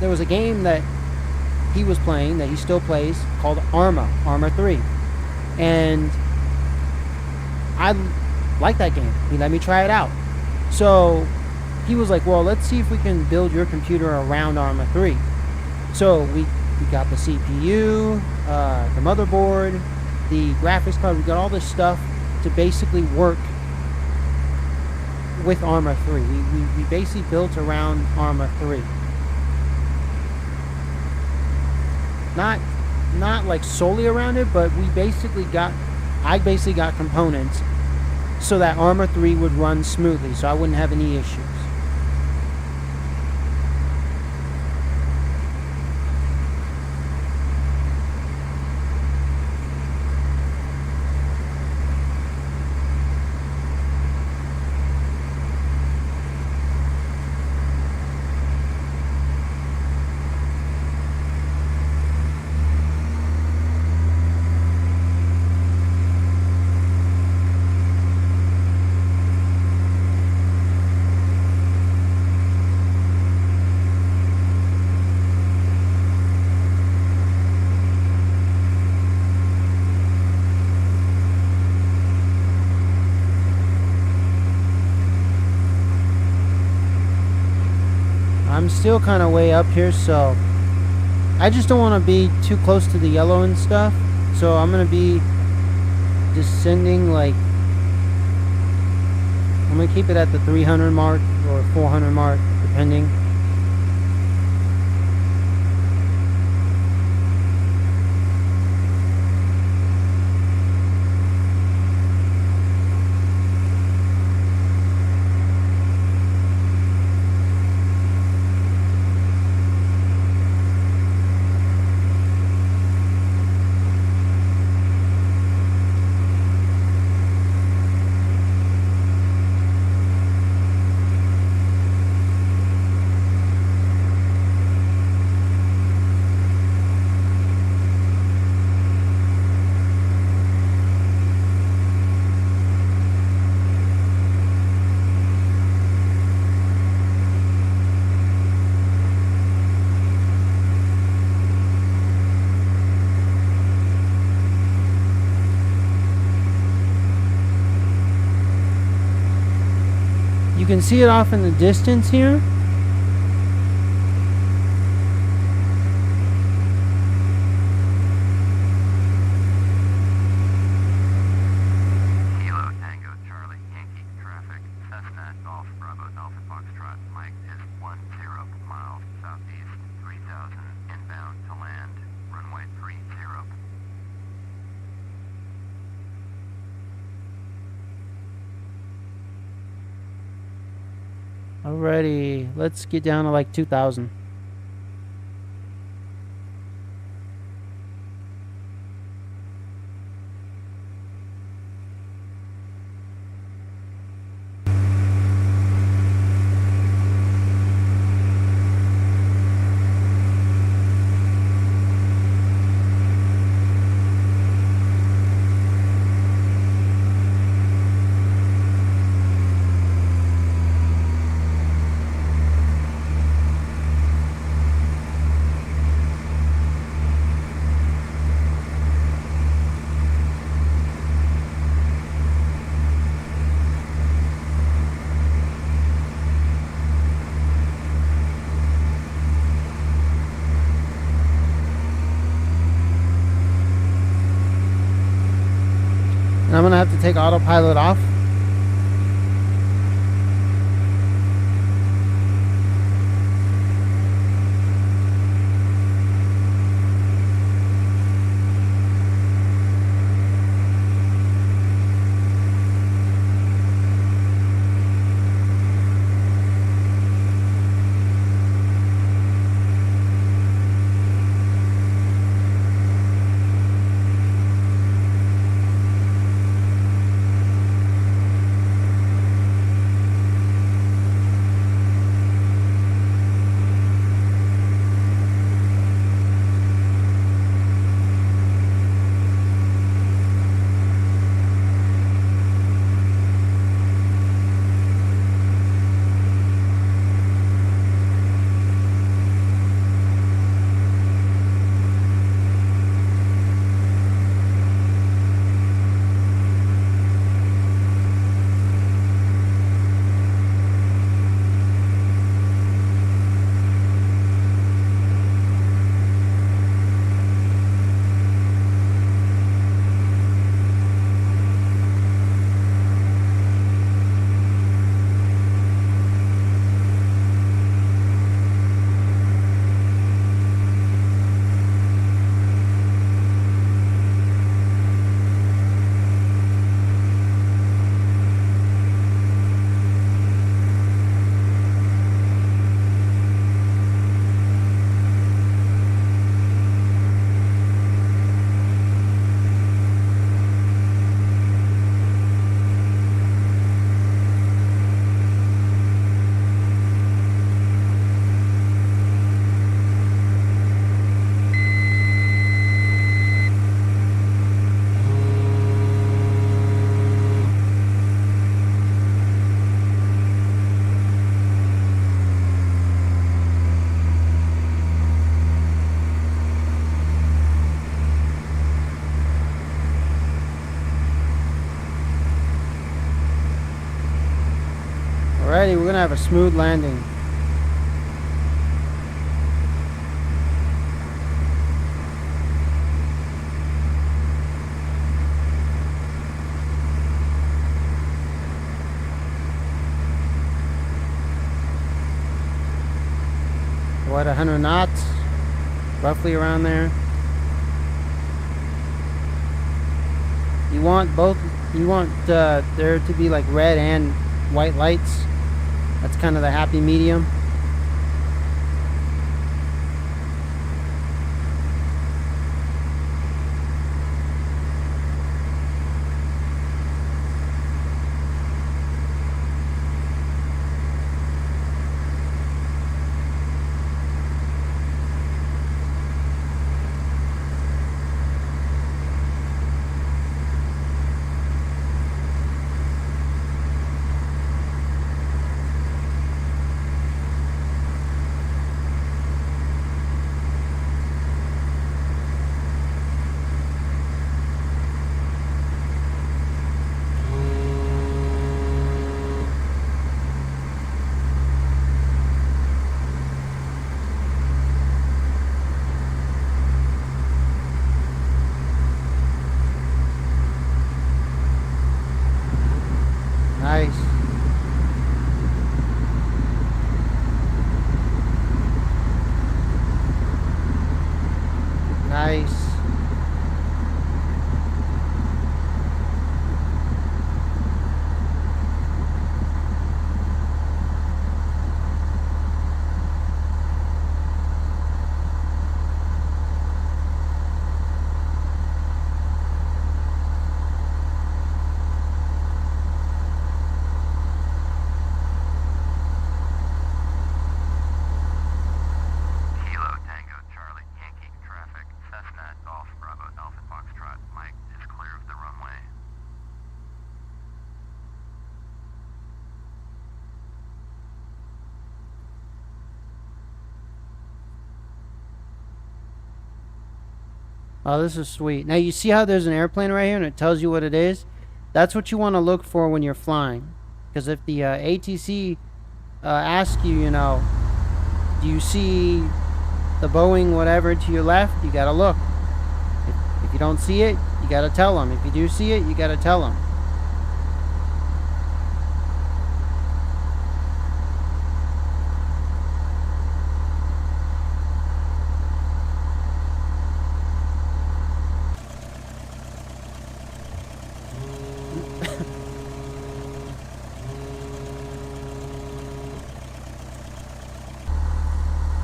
There was a game that he was playing, that he still plays, called Arma 3. And I like that game. He let me try it out. So he was like, well, let's see if we can build your computer around Arma 3. So we got the CPU, the motherboard, the graphics card. We got all this stuff to basically work with Arma 3. We basically built around Arma 3. Not like solely around it, but I basically got components so that Arma 3 would run smoothly, so I wouldn't have any issues. I'm still kind of way up here, so I just don't want to be too close to the yellow and stuff. So I'm going to be descending, like, I'm going to keep it at the 300 mark or 400 mark, depending. You can see it off in the distance here. Kilo Tango Charlie Yankee traffic. Cessna Golf Bravo Alpha Foxtrot Mike is 10 miles southeast, 3000 inbound to land, runway 30. Alrighty, let's get down to like 2,000. And I'm gonna have to take autopilot off. Alrighty, we're gonna have a smooth landing. What, 100 knots? Roughly around there. You want there to be like red and white lights. That's kind of the happy medium. Nice. Nice. Kilo Tango Charlie Yankee traffic. Cessna Golf Bravo Alpha Foxtrot Mike is clear of the runway. Oh, this is sweet. Now you see how there's an airplane right here and it tells you what it is? That's what you want to look for when you're flying. Because if the ATC asks you, you know, do you see the Boeing whatever to your left? You gotta look. If you don't see it, you gotta tell them. If you do see it, you gotta tell them.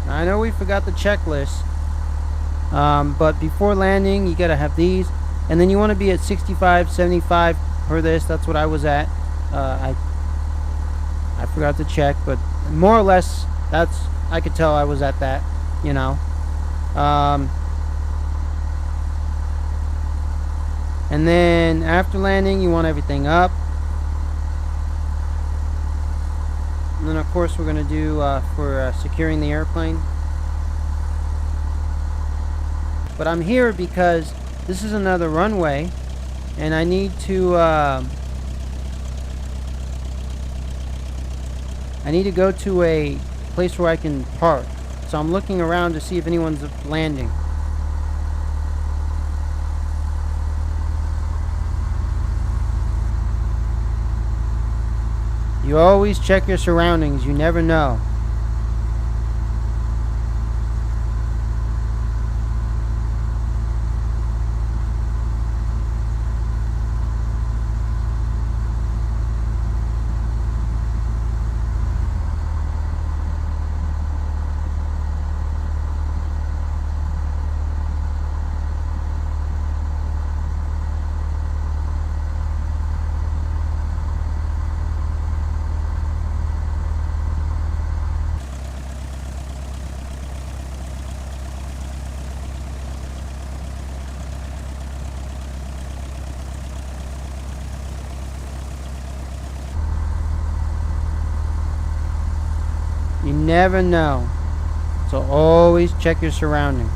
I know we forgot the checklist, but before landing you gotta have these, and then you want to be at 65, 75 per this. That's what I was at. I forgot to check, but more or less I could tell I was at that, you know. And then after landing you want everything up, and then of course we're gonna do for securing the airplane. But I'm here because this is another runway, and I need to go to a place where I can park. So I'm looking around to see if anyone's landing. You always check your surroundings. You never know. You never know. So always check your surroundings.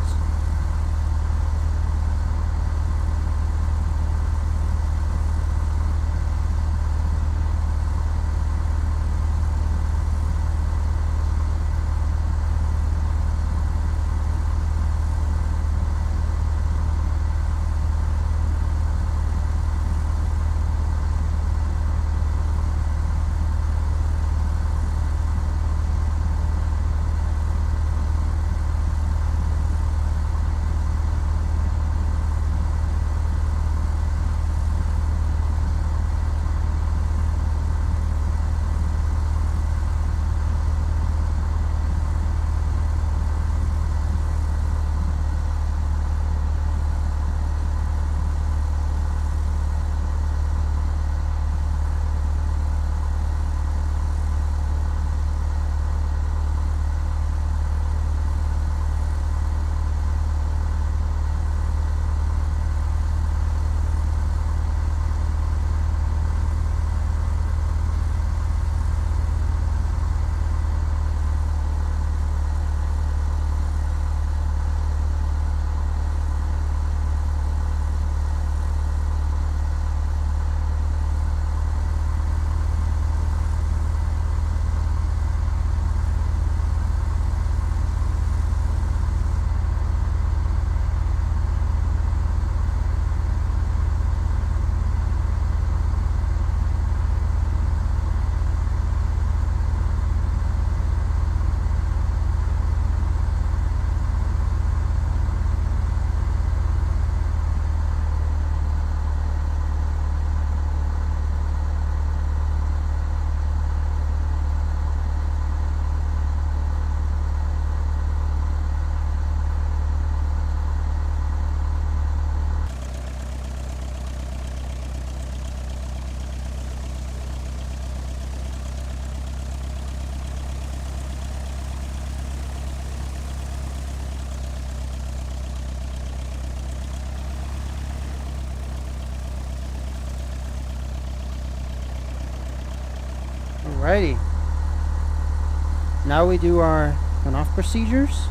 Alrighty. Now we do our on-off procedures.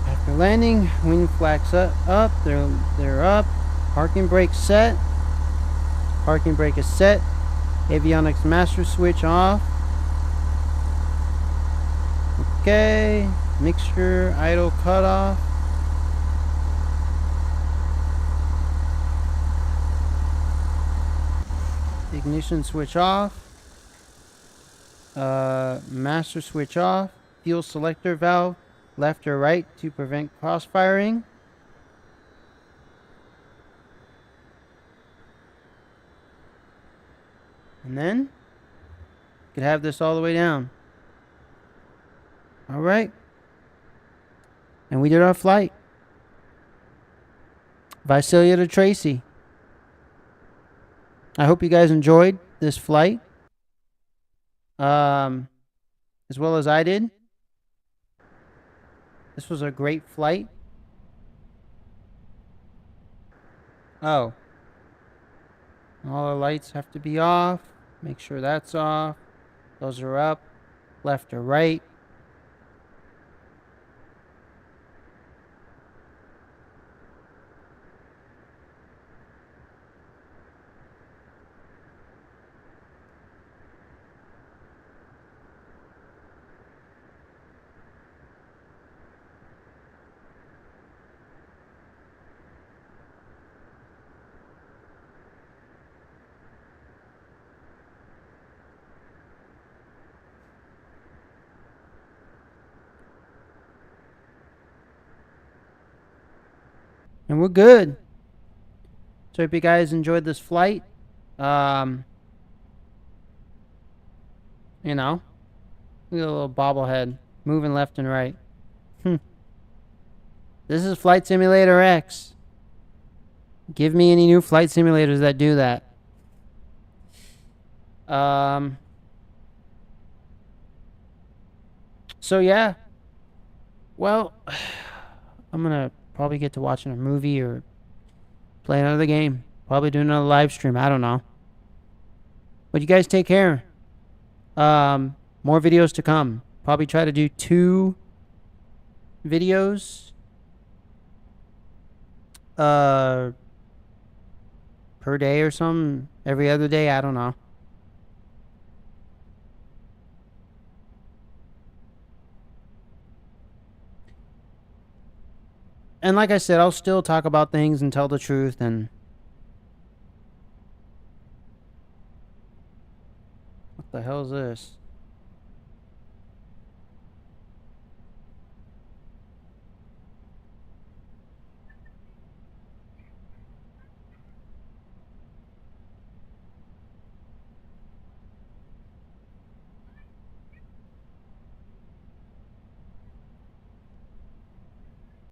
After landing, wing flags up. They're up. Parking brake set. Parking brake is set. Avionics master switch off. Okay. Mixture idle cutoff. Ignition switch off. Master switch off. Fuel selector valve left or right to prevent cross firing. And then you could have this all the way down. All right. And we did our flight. Visalia to Tracy. I hope you guys enjoyed this flight. As well as I did. This was a great flight. Oh. All our lights have to be off. Make sure that's off. Those are up. Left or right. And we're good. So hope you guys enjoyed this flight. You know, look at a little bobblehead moving left and right. This is Flight Simulator X. Give me any new flight simulators that do that. So yeah. Well, I'm gonna probably get to watching a movie or play another game. Probably do another live stream. I don't know. But you guys take care. More videos to come. Probably try to do 2 videos per day or something. Every other day. I don't know. And like I said, I'll still talk about things and tell the truth. And what the hell is this?